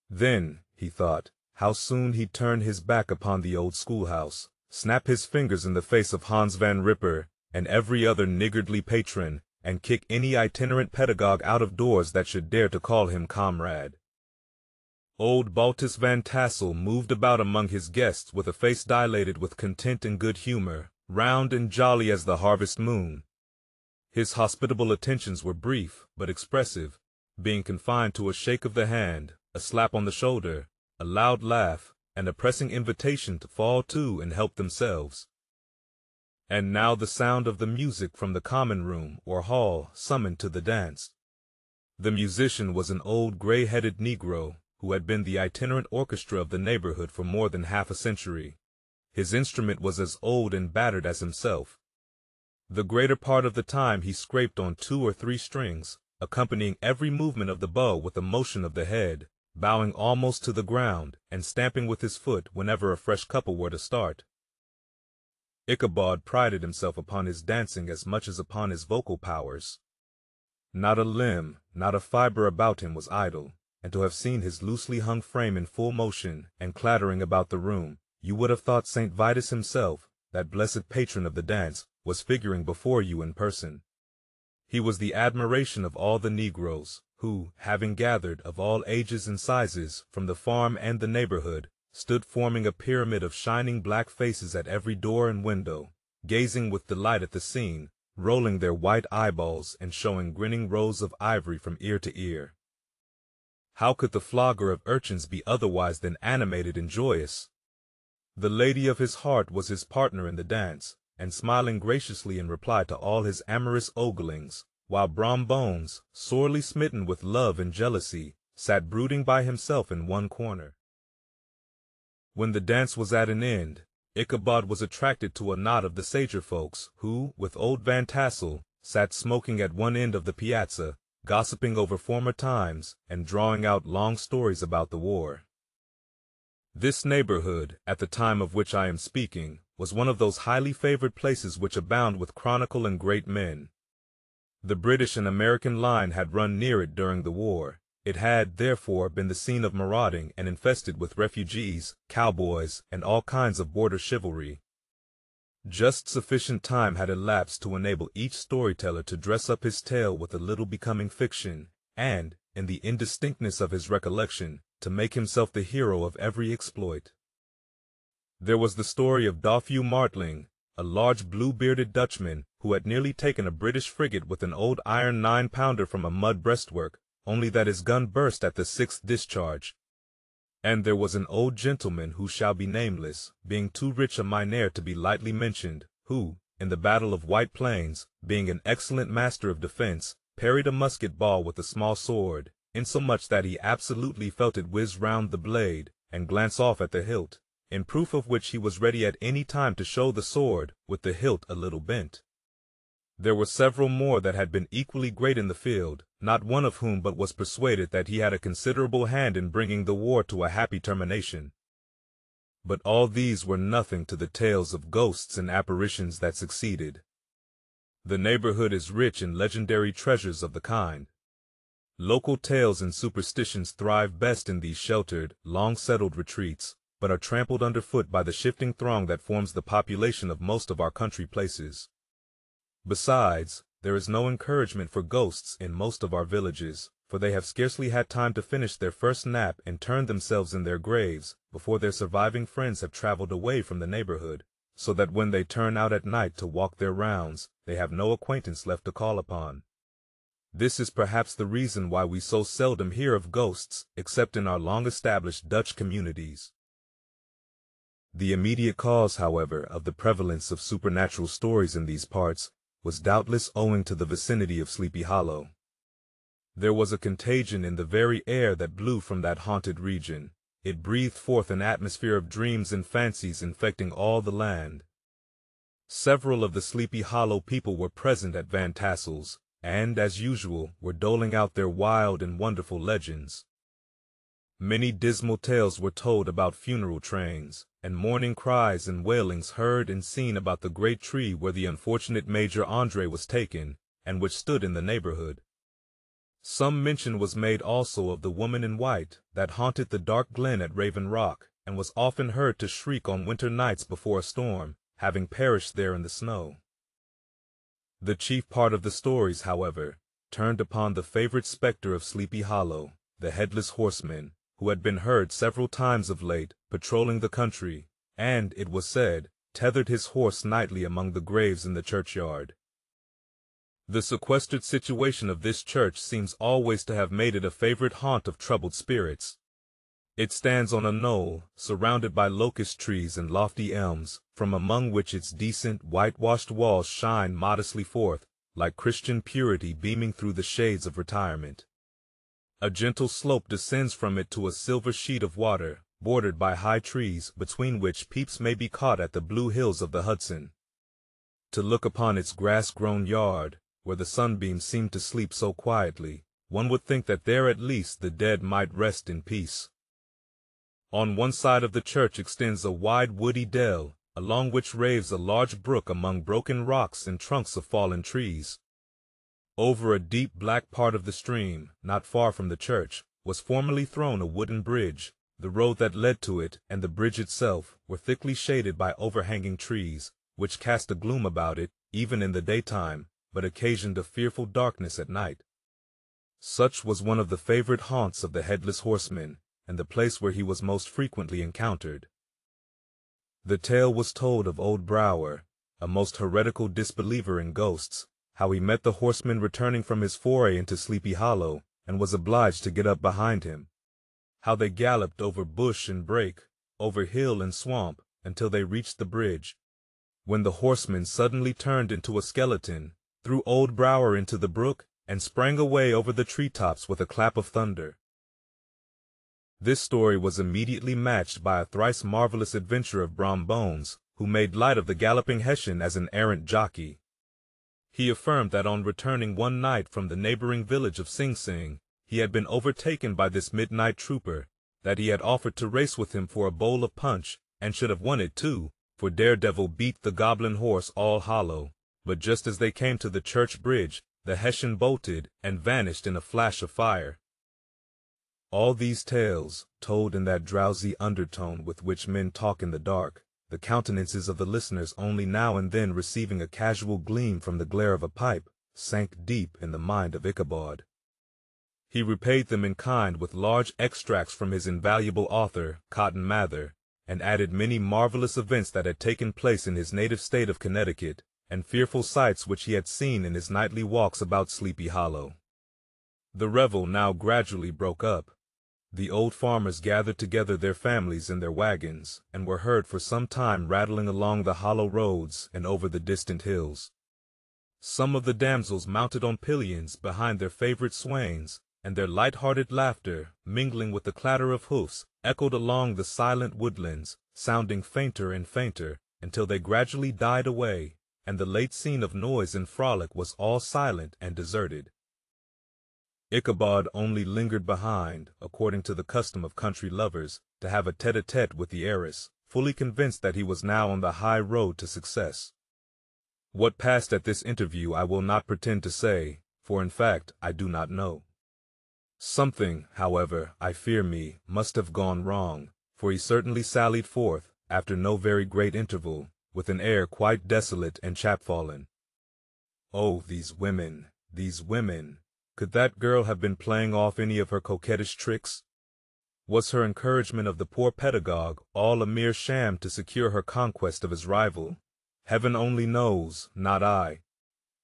Speaker 1: Then, he thought, how soon he'd turn his back upon the old schoolhouse, snap his fingers in the face of Hans Van Ripper and every other niggardly patron, and kick any itinerant pedagogue out of doors that should dare to call him comrade. Old Baltus Van Tassel moved about among his guests with a face dilated with content and good humor, round and jolly as the harvest moon. His hospitable attentions were brief but expressive, being confined to a shake of the hand, a slap on the shoulder, a loud laugh, and a pressing invitation to fall to and help themselves. And now the sound of the music from the common room or hall summoned to the dance. The musician was an old gray-headed Negro who had been the itinerant orchestra of the neighborhood for more than half a century. His instrument was as old and battered as himself. The greater part of the time he scraped on 2 or 3 strings, accompanying every movement of the bow with a motion of the head, bowing almost to the ground, and stamping with his foot whenever a fresh couple were to start. Ichabod prided himself upon his dancing as much as upon his vocal powers. Not a limb, not a fiber about him was idle, and to have seen his loosely hung frame in full motion and clattering about the room, you would have thought St. Vitus himself, that blessed patron of the dance, was figuring before you in person. He was the admiration of all the Negroes, who, having gathered of all ages and sizes from the farm and the neighborhood, stood forming a pyramid of shining black faces at every door and window, gazing with delight at the scene, rolling their white eyeballs and showing grinning rows of ivory from ear to ear. How could the flogger of urchins be otherwise than animated and joyous? The lady of his heart was his partner in the dance, and smiling graciously in reply to all his amorous oglings, while Brom Bones, sorely smitten with love and jealousy, sat brooding by himself in one corner. When the dance was at an end, Ichabod was attracted to a knot of the sager folks, who, with old Van Tassel, sat smoking at one end of the piazza, gossiping over former times, and drawing out long stories about the war. This neighborhood, at the time of which I am speaking, was one of those highly favored places which abound with chronicle and great men. The British and American line had run near it during the war. It had, therefore, been the scene of marauding and infested with refugees, cowboys, and all kinds of border chivalry. Just sufficient time had elapsed to enable each storyteller to dress up his tale with a little becoming fiction, and, in the indistinctness of his recollection, to make himself the hero of every exploit. There was the story of Dofue Martling, a large blue-bearded Dutchman who had nearly taken a British frigate with an old iron 9-pounder from a mud breastwork, only that his gun burst at the 6th discharge. And there was an old gentleman who shall be nameless, being too rich a mynheer to be lightly mentioned, who, in the battle of White Plains, being an excellent master of defense, parried a musket ball with a small sword, insomuch that he absolutely felt it whiz round the blade, and glance off at the hilt, in proof of which he was ready at any time to show the sword, with the hilt a little bent. There were several more that had been equally great in the field, not one of whom but was persuaded that he had a considerable hand in bringing the war to a happy termination. But all these were nothing to the tales of ghosts and apparitions that succeeded. The neighborhood is rich in legendary treasures of the kind. Local tales and superstitions thrive best in these sheltered, long-settled retreats, but are trampled underfoot by the shifting throng that forms the population of most of our country places. Besides, there is no encouragement for ghosts in most of our villages, for they have scarcely had time to finish their first nap and turn themselves in their graves before their surviving friends have traveled away from the neighborhood, so that when they turn out at night to walk their rounds, they have no acquaintance left to call upon. This is perhaps the reason why we so seldom hear of ghosts, except in our long-established Dutch communities. The immediate cause, however, of the prevalence of supernatural stories in these parts was doubtless owing to the vicinity of Sleepy Hollow. There was a contagion in the very air that blew from that haunted region. It breathed forth an atmosphere of dreams and fancies infecting all the land. Several of the Sleepy Hollow people were present at Van Tassel's, and, as usual, were doling out their wild and wonderful legends. Many dismal tales were told about funeral trains, and mourning cries and wailings heard and seen about the great tree where the unfortunate Major Andre was taken, and which stood in the neighborhood. Some mention was made also of the woman in white that haunted the dark glen at Raven Rock, and was often heard to shriek on winter nights before a storm, having perished there in the snow. The chief part of the stories, however, turned upon the favorite specter of Sleepy Hollow, the Headless Horseman, who had been heard several times of late patrolling the country, and, it was said, tethered his horse nightly among the graves in the churchyard. The sequestered situation of this church seems always to have made it a favorite haunt of troubled spirits. It stands on a knoll, surrounded by locust trees and lofty elms, from among which its decent, whitewashed walls shine modestly forth, like Christian purity beaming through the shades of retirement. A gentle slope descends from it to a silver sheet of water, bordered by high trees, between which peeps may be caught at the blue hills of the Hudson. To look upon its grass-grown yard, where the sunbeams seem to sleep so quietly, one would think that there at least the dead might rest in peace. On one side of the church extends a wide woody dell, along which raves a large brook among broken rocks and trunks of fallen trees. Over a deep black part of the stream, not far from the church, was formerly thrown a wooden bridge. The road that led to it and the bridge itself were thickly shaded by overhanging trees, which cast a gloom about it, even in the daytime, but occasioned a fearful darkness at night. Such was one of the favorite haunts of the Headless Horseman, and the place where he was most frequently encountered. The tale was told of old Brower, a most heretical disbeliever in ghosts, how he met the horseman returning from his foray into Sleepy Hollow, and was obliged to get up behind him. How they galloped over bush and brake, over hill and swamp, until they reached the bridge, when the horseman suddenly turned into a skeleton, threw old Brower into the brook, and sprang away over the treetops with a clap of thunder. This story was immediately matched by a thrice marvelous adventure of Brom Bones, who made light of the galloping Hessian as an errant jockey. He affirmed that on returning one night from the neighboring village of Sing Sing, he had been overtaken by this midnight trooper, that he had offered to race with him for a bowl of punch, and should have won it too, for Daredevil beat the goblin horse All Hollow, but just as they came to the church bridge, the Hessian bolted and vanished in a flash of fire. All these tales, told in that drowsy undertone with which men talk in the dark, the countenances of the listeners only now and then receiving a casual gleam from the glare of a pipe, sank deep in the mind of Ichabod. He repaid them in kind with large extracts from his invaluable author, Cotton Mather, and added many marvelous events that had taken place in his native state of Connecticut, and fearful sights which he had seen in his nightly walks about Sleepy Hollow. The revel now gradually broke up. The old farmers gathered together their families in their wagons, and were heard for some time rattling along the hollow roads and over the distant hills. Some of the damsels mounted on pillions behind their favorite swains, and their light-hearted laughter, mingling with the clatter of hoofs, echoed along the silent woodlands, sounding fainter and fainter, until they gradually died away, and the late scene of noise and frolic was all silent and deserted. Ichabod only lingered behind, according to the custom of country lovers, to have a tete-a-tete with the heiress, fully convinced that he was now on the high road to success. What passed at this interview I will not pretend to say, for in fact I do not know. Something, however, I fear me, must have gone wrong, for he certainly sallied forth, after no very great interval, with an air quite desolate and chapfallen. Oh, these women, these women! Could that girl have been playing off any of her coquettish tricks? Was her encouragement of the poor pedagogue all a mere sham to secure her conquest of his rival? Heaven only knows, not I.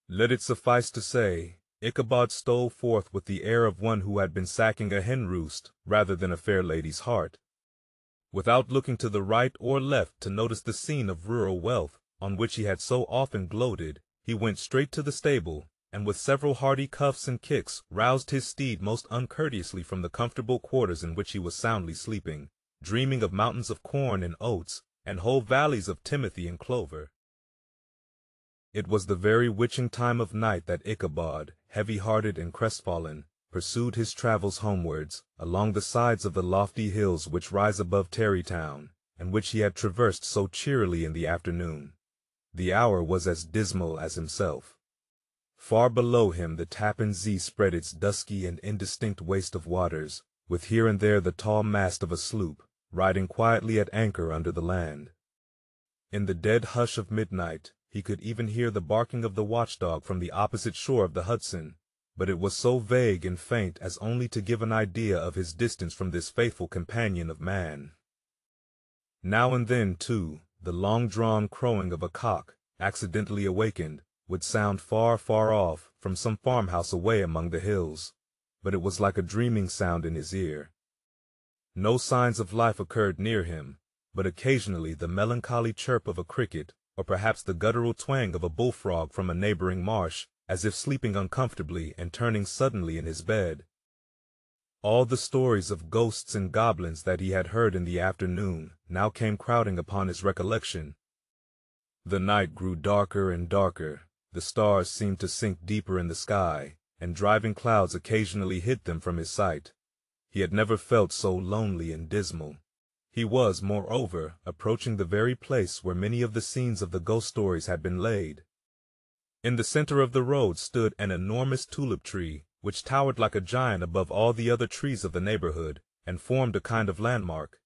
Speaker 1: Let it suffice to say, Ichabod stole forth with the air of one who had been sacking a hen roost rather than a fair lady's heart. Without looking to the right or left to notice the scene of rural wealth, on which he had so often gloated, he went straight to the stable, and with several hearty cuffs and kicks roused his steed most uncourteously from the comfortable quarters in which he was soundly sleeping, dreaming of mountains of corn and oats, and whole valleys of timothy and clover. It was the very witching time of night that Ichabod, heavy-hearted and crestfallen, pursued his travels homewards, along the sides of the lofty hills which rise above Tarrytown, and which he had traversed so cheerily in the afternoon. The hour was as dismal as himself. Far below him the Tappan Zee spread its dusky and indistinct waste of waters, with here and there the tall mast of a sloop, riding quietly at anchor under the land. In the dead hush of midnight, he could even hear the barking of the watchdog from the opposite shore of the Hudson, but it was so vague and faint as only to give an idea of his distance from this faithful companion of man. Now and then, too, the long-drawn crowing of a cock, accidentally awakened, would sound far, far off, from some farmhouse away among the hills, but it was like a dreaming sound in his ear. No signs of life occurred near him, but occasionally the melancholy chirp of a cricket, or perhaps the guttural twang of a bullfrog from a neighboring marsh, as if sleeping uncomfortably and turning suddenly in his bed. All the stories of ghosts and goblins that he had heard in the afternoon now came crowding upon his recollection. The night grew darker and darker, the stars seemed to sink deeper in the sky, and driving clouds occasionally hid them from his sight. He had never felt so lonely and dismal. He was, moreover, approaching the very place where many of the scenes of the ghost stories had been laid. In the center of the road stood an enormous tulip tree, which towered like a giant above all the other trees of the neighborhood, and formed a kind of landmark.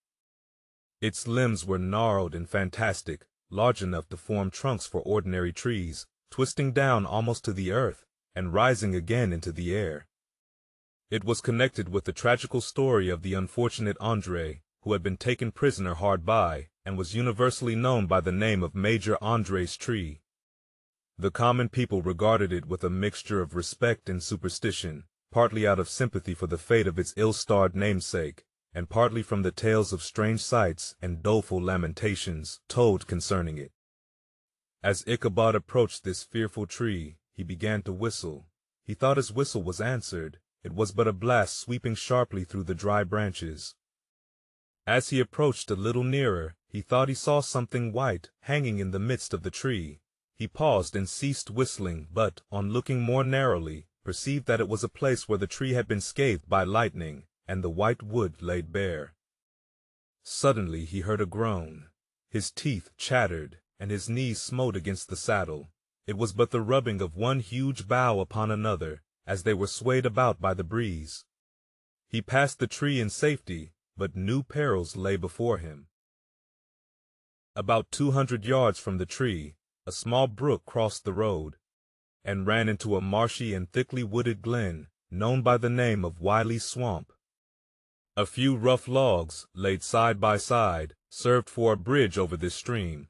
Speaker 1: Its limbs were gnarled and fantastic, large enough to form trunks for ordinary trees, twisting down almost to the earth, and rising again into the air. It was connected with the tragical story of the unfortunate André, who had been taken prisoner hard by, and was universally known by the name of Major André's tree. The common people regarded it with a mixture of respect and superstition, partly out of sympathy for the fate of its ill-starred namesake, and partly from the tales of strange sights and doleful lamentations told concerning it. As Ichabod approached this fearful tree, he began to whistle. He thought his whistle was answered. It was but a blast sweeping sharply through the dry branches. As he approached a little nearer, he thought he saw something white hanging in the midst of the tree. He paused and ceased whistling, but, on looking more narrowly, perceived that it was a place where the tree had been scathed by lightning, and the white wood laid bare. Suddenly he heard a groan. His teeth chattered, and his knees smote against the saddle. It was but the rubbing of one huge bough upon another, as they were swayed about by the breeze. He passed the tree in safety, but new perils lay before him. About 200 yards from the tree, a small brook crossed the road, and ran into a marshy and thickly wooded glen, known by the name of Wiley's Swamp. A few rough logs, laid side by side, served for a bridge over this stream.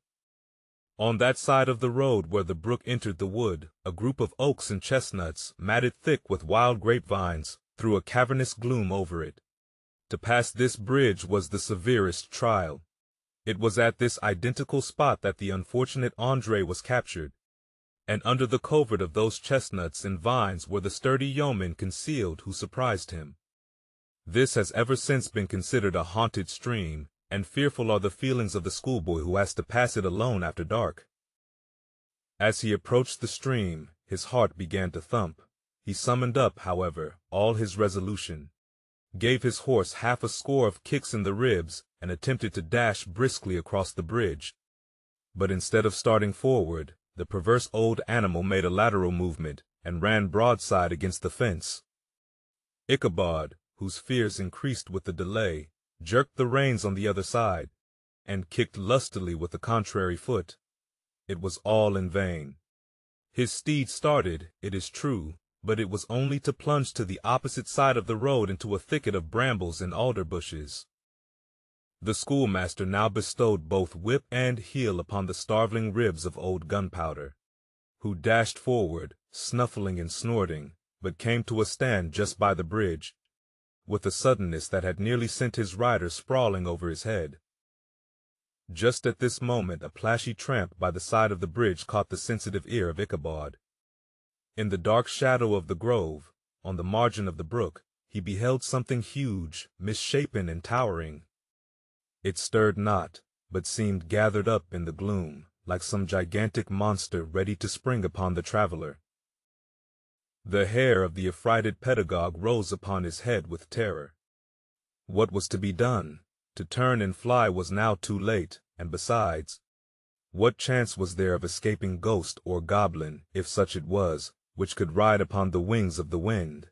Speaker 1: On that side of the road where the brook entered the wood, a group of oaks and chestnuts, matted thick with wild grapevines, threw a cavernous gloom over it. To pass this bridge was the severest trial. It was at this identical spot that the unfortunate André was captured, and under the covert of those chestnuts and vines were the sturdy yeomen concealed who surprised him. This has ever since been considered a haunted stream, and fearful are the feelings of the schoolboy who has to pass it alone after dark. As he approached the stream, his heart began to thump. He summoned up, however, all his resolution, gave his horse half a score of kicks in the ribs, and attempted to dash briskly across the bridge. But instead of starting forward, the perverse old animal made a lateral movement, and ran broadside against the fence. Ichabod, whose fears increased with the delay, jerked the reins on the other side, and kicked lustily with the contrary foot. It was all in vain. His steed started, it is true, but it was only to plunge to the opposite side of the road into a thicket of brambles and alder bushes. The schoolmaster now bestowed both whip and heel upon the starveling ribs of old Gunpowder, who dashed forward, snuffling and snorting, but came to a stand just by the bridge, with a suddenness that had nearly sent his rider sprawling over his head. Just at this moment a plashy tramp by the side of the bridge caught the sensitive ear of Ichabod. In the dark shadow of the grove, on the margin of the brook, he beheld something huge, misshapen and towering. It stirred not, but seemed gathered up in the gloom, like some gigantic monster ready to spring upon the traveler. The hair of the affrighted pedagogue rose upon his head with terror. What was to be done? To turn and fly was now too late, and besides, what chance was there of escaping ghost or goblin, if such it was, which could ride upon the wings of the wind?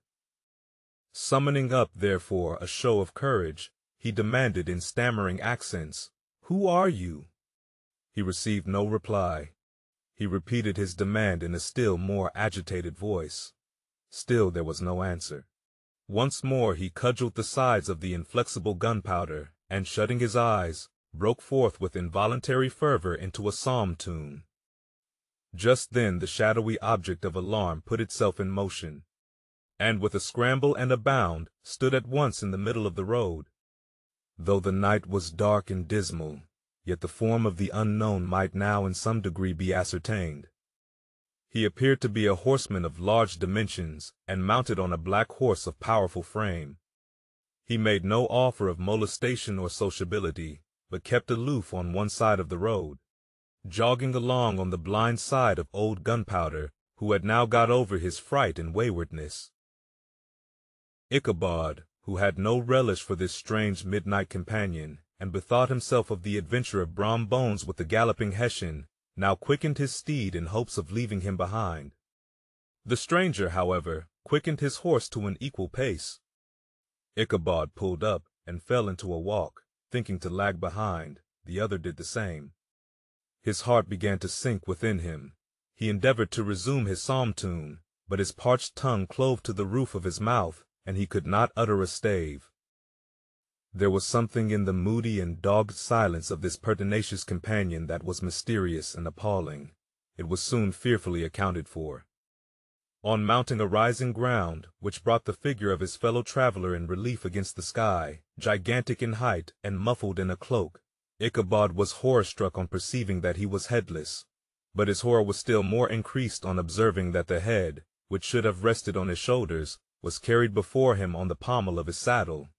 Speaker 1: Summoning up, therefore, a show of courage, he demanded in stammering accents, "Who are you?" He received no reply. He repeated his demand in a still more agitated voice. Still there was no answer. Once more he cudgeled the sides of the inflexible Gunpowder, and shutting his eyes, broke forth with involuntary fervor into a psalm tune. Just then the shadowy object of alarm put itself in motion, and with a scramble and a bound stood at once in the middle of the road. Though the night was dark and dismal, yet the form of the unknown might now in some degree be ascertained. He appeared to be a horseman of large dimensions, and mounted on a black horse of powerful frame. He made no offer of molestation or sociability, but kept aloof on one side of the road, jogging along on the blind side of old Gunpowder, who had now got over his fright and waywardness. Ichabod, who had no relish for this strange midnight companion, and bethought himself of the adventure of Brom Bones with the galloping Hessian, now quickened his steed in hopes of leaving him behind. The stranger, however, quickened his horse to an equal pace. Ichabod pulled up and fell into a walk, thinking to lag behind. The other did the same. His heart began to sink within him. He endeavored to resume his psalm tune, but his parched tongue clove to the roof of his mouth, and he could not utter a stave. There was something in the moody and dogged silence of this pertinacious companion that was mysterious and appalling. It was soon fearfully accounted for. On mounting a rising ground, which brought the figure of his fellow traveler in relief against the sky, gigantic in height and muffled in a cloak, Ichabod was horror-struck on perceiving that he was headless, but his horror was still more increased on observing that the head, which should have rested on his shoulders, was carried before him on the pommel of his saddle.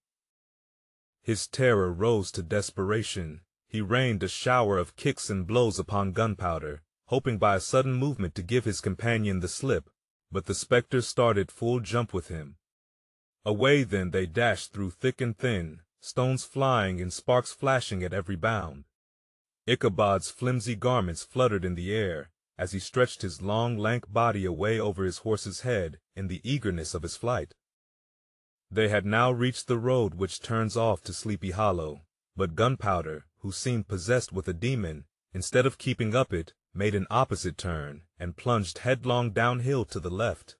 Speaker 1: His terror rose to desperation. He rained a shower of kicks and blows upon Gunpowder, hoping by a sudden movement to give his companion the slip, but the spectre started full jump with him. Away then they dashed through thick and thin, stones flying and sparks flashing at every bound. Ichabod's flimsy garments fluttered in the air, as he stretched his long, lank body away over his horse's head in the eagerness of his flight. They had now reached the road which turns off to Sleepy Hollow, but Gunpowder, who seemed possessed with a demon, instead of keeping up it, made an opposite turn, and plunged headlong downhill to the left.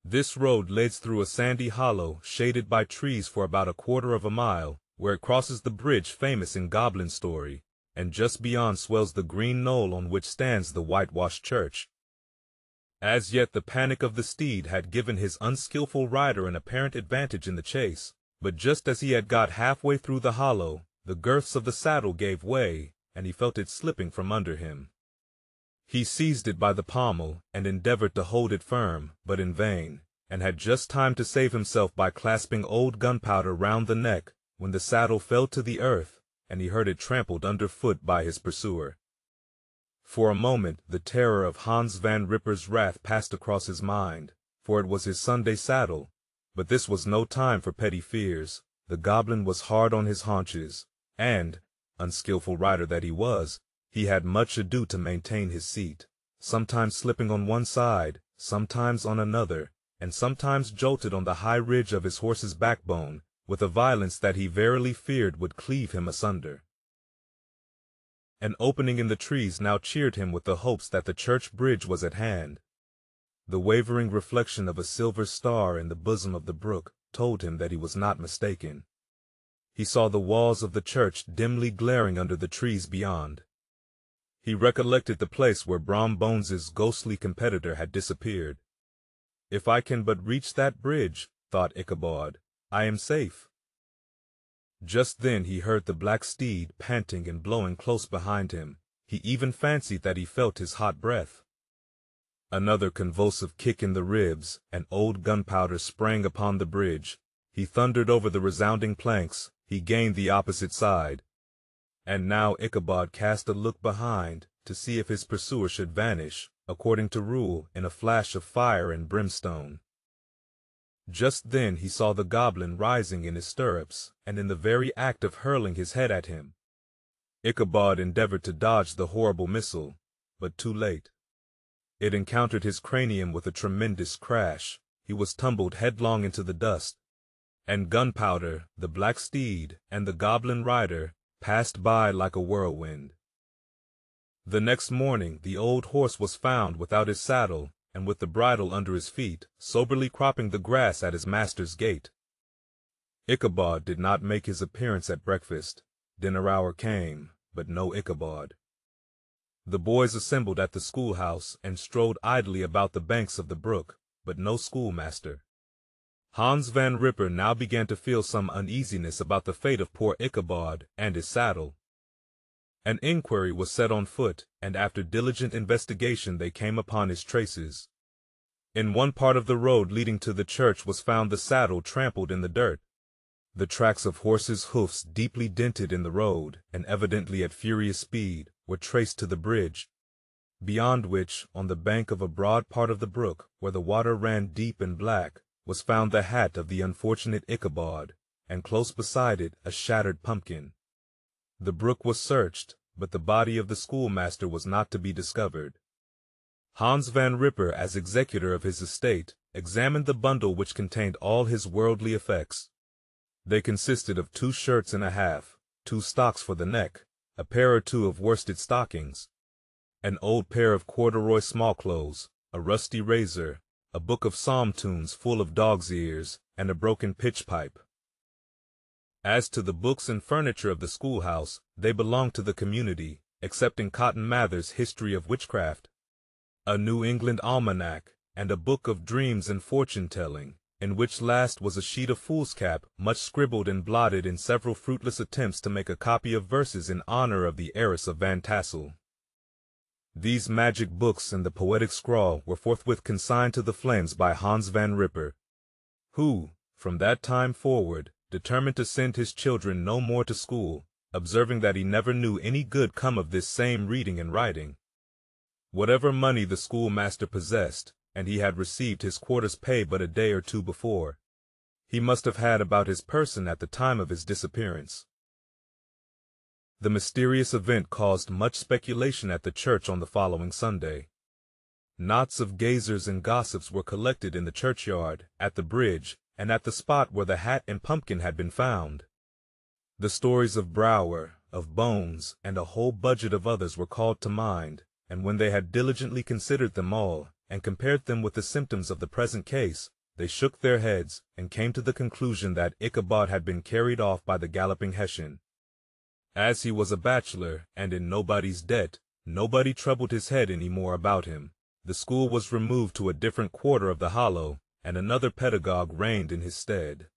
Speaker 1: This road leads through a sandy hollow, shaded by trees for about a quarter of a mile, where it crosses the bridge famous in goblin story, and just beyond swells the green knoll on which stands the whitewashed church. As yet the panic of the steed had given his unskilful rider an apparent advantage in the chase, but just as he had got halfway through the hollow, the girths of the saddle gave way, and he felt it slipping from under him. He seized it by the pommel, and endeavored to hold it firm, but in vain, and had just time to save himself by clasping old Gunpowder round the neck, when the saddle fell to the earth, and he heard it trampled underfoot by his pursuer. For a moment the terror of Hans Van Ripper's wrath passed across his mind, for it was his Sunday saddle, but this was no time for petty fears. The goblin was hard on his haunches, and, unskilful rider that he was, he had much ado to maintain his seat, sometimes slipping on one side, sometimes on another, and sometimes jolted on the high ridge of his horse's backbone, with a violence that he verily feared would cleave him asunder. An opening in the trees now cheered him with the hopes that the church bridge was at hand. The wavering reflection of a silver star in the bosom of the brook told him that he was not mistaken. He saw the walls of the church dimly glaring under the trees beyond. He recollected the place where Brom Bones's ghostly competitor had disappeared. If I can but reach that bridge, thought Ichabod, I am safe. Just then he heard the black steed panting and blowing close behind him. He even fancied that he felt his hot breath. Another convulsive kick in the ribs, and old Gunpowder sprang upon the bridge. He thundered over the resounding planks. He gained the opposite side. And now Ichabod cast a look behind, to see if his pursuer should vanish, according to rule, in a flash of fire and brimstone. Just then he saw the goblin rising in his stirrups, and in the very act of hurling his head at him. Ichabod endeavored to dodge the horrible missile, but too late. It encountered his cranium with a tremendous crash. He was tumbled headlong into the dust, and Gunpowder, the black steed, and the goblin rider passed by like a whirlwind. The next morning the old horse was found without his saddle, and with the bridle under his feet, soberly cropping the grass at his master's gate. Ichabod did not make his appearance at breakfast. Dinner hour came, but no Ichabod. The boys assembled at the schoolhouse and strode idly about the banks of the brook, but no schoolmaster. Hans Van Ripper now began to feel some uneasiness about the fate of poor Ichabod and his saddle. An inquiry was set on foot, and after diligent investigation they came upon his traces. In one part of the road leading to the church was found the saddle trampled in the dirt. The tracks of horses' hoofs deeply dented in the road, and evidently at furious speed, were traced to the bridge, beyond which, on the bank of a broad part of the brook, where the water ran deep and black, was found the hat of the unfortunate Ichabod, and close beside it a shattered pumpkin. The brook was searched, but the body of the schoolmaster was not to be discovered. Hans Van Ripper, as executor of his estate, examined the bundle which contained all his worldly effects. They consisted of 2 shirts and a half, 2 stocks for the neck, a pair or 2 of worsted stockings, an old pair of corduroy smallclothes, a rusty razor, a book of psalm tunes full of dog's ears, and a broken pitch pipe. As to the books and furniture of the schoolhouse, they belonged to the community, excepting Cotton Mather's History of Witchcraft, a New England almanac, and a book of dreams and fortune-telling, in which last was a sheet of foolscap, much scribbled and blotted in several fruitless attempts to make a copy of verses in honor of the heiress of Van Tassel. These magic books and the poetic scrawl were forthwith consigned to the flames by Hans Van Ripper, who, from that time forward, determined to send his children no more to school, observing that he never knew any good come of this same reading and writing. Whatever money the schoolmaster possessed, and he had received his quarter's pay but a day or 2 before, he must have had about his person at the time of his disappearance. The mysterious event caused much speculation at the church on the following Sunday. Knots of gazers and gossips were collected in the churchyard, at the bridge, and at the spot where the hat and pumpkin had been found. The stories of Brower, of Bones, and a whole budget of others were called to mind, and when they had diligently considered them all, and compared them with the symptoms of the present case, they shook their heads, and came to the conclusion that Ichabod had been carried off by the galloping Hessian. As he was a bachelor, and in nobody's debt, nobody troubled his head any more about him. The school was removed to a different quarter of the hollow, and another pedagogue reigned in his stead.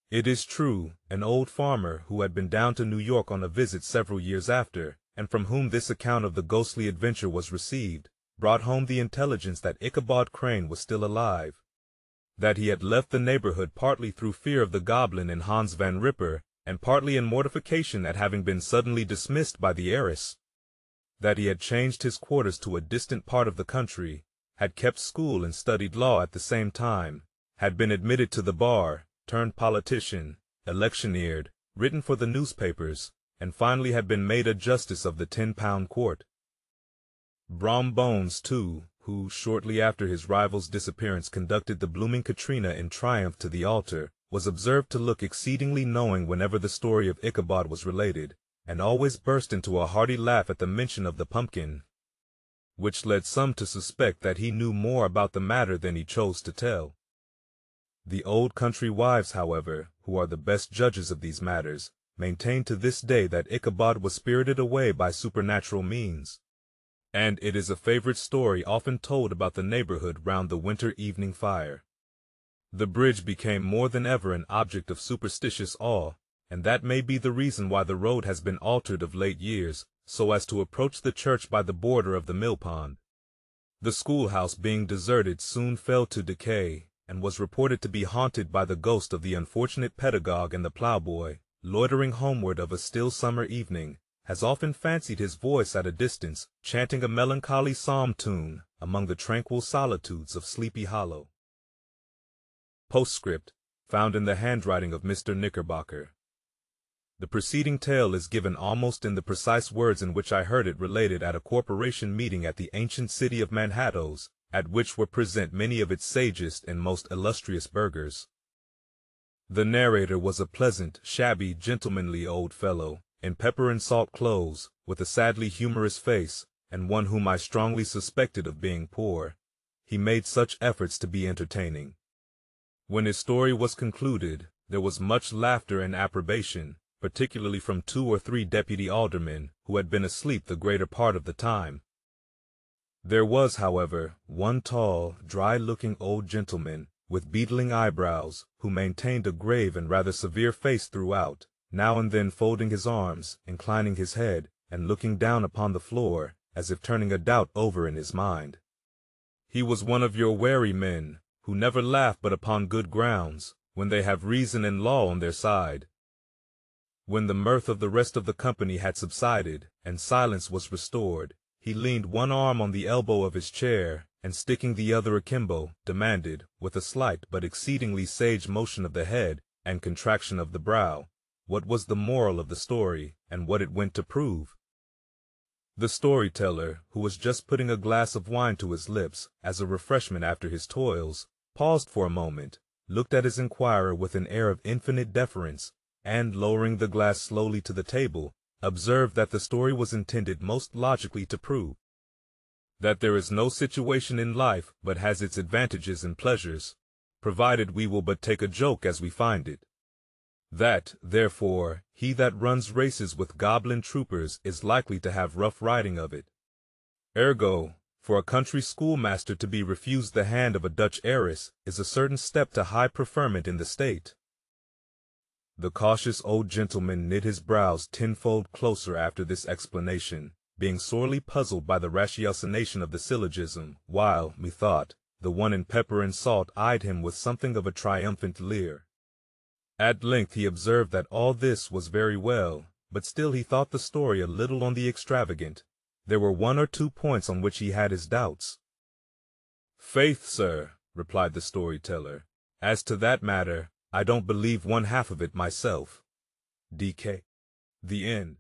Speaker 1: It is true, an old farmer, who had been down to New York on a visit several years after, and from whom this account of the ghostly adventure was received, brought home the intelligence that Ichabod Crane was still alive, that he had left the neighborhood partly through fear of the goblin and Hans Van Ripper, and partly in mortification at having been suddenly dismissed by the heiress, that he had changed his quarters to a distant part of the country, had kept school and studied law at the same time, had been admitted to the bar, turned politician, electioneered, written for the newspapers, and finally had been made a justice of the 10-pound court. Brom Bones, too, who shortly after his rival's disappearance conducted the blooming Katrina in triumph to the altar, was observed to look exceedingly knowing whenever the story of Ichabod was related, and always burst into a hearty laugh at the mention of the pumpkin, which led some to suspect that he knew more about the matter than he chose to tell. The old country wives, however, who are the best judges of these matters, maintain to this day that Ichabod was spirited away by supernatural means, and it is a favorite story often told about the neighborhood round the winter evening fire. The bridge became more than ever an object of superstitious awe, and that may be the reason why the road has been altered of late years, so as to approach the church by the border of the mill pond. The schoolhouse being deserted soon fell to decay, and was reported to be haunted by the ghost of the unfortunate pedagogue, and the plowboy, loitering homeward of a still summer evening, has often fancied his voice at a distance, chanting a melancholy psalm tune among the tranquil solitudes of Sleepy Hollow. Postscript, found in the handwriting of Mr. Knickerbocker. The preceding tale is given almost in the precise words in which I heard it related at a corporation meeting at the ancient city of Manhattoes, at which were present many of its sagest and most illustrious burghers. The narrator was a pleasant, shabby, gentlemanly old fellow, in pepper and salt clothes, with a sadly humorous face, and one whom I strongly suspected of being poor. He made such efforts to be entertaining. When his story was concluded, there was much laughter and approbation, particularly from 2 or 3 deputy aldermen, who had been asleep the greater part of the time. There was, however, one tall, dry-looking old gentleman, with beetling eyebrows, who maintained a grave and rather severe face throughout, now and then folding his arms, inclining his head, and looking down upon the floor, as if turning a doubt over in his mind. He was one of your wary men, who never laugh but upon good grounds, when they have reason and law on their side. When the mirth of the rest of the company had subsided, and silence was restored, he leaned one arm on the elbow of his chair, and sticking the other akimbo, demanded, with a slight but exceedingly sage motion of the head and contraction of the brow, what was the moral of the story, and what it went to prove. The storyteller, who was just putting a glass of wine to his lips as a refreshment after his toils, paused for a moment, looked at his inquirer with an air of infinite deference, and, lowering the glass slowly to the table, observed that the story was intended most logically to prove that there is no situation in life but has its advantages and pleasures, provided we will but take a joke as we find it. That, therefore, he that runs races with goblin troopers is likely to have rough riding of it. Ergo, for a country schoolmaster to be refused the hand of a Dutch heiress is a certain step to high preferment in the state. The cautious old gentleman knit his brows tenfold closer after this explanation, being sorely puzzled by the ratiocination of the syllogism, while, methought, the one in pepper and salt eyed him with something of a triumphant leer. At length he observed that all this was very well, but still he thought the story a little on the extravagant. There were one or two points on which he had his doubts. "Faith, sir," replied the storyteller, "as to that matter, I don't believe one half of it myself. D.K. The end.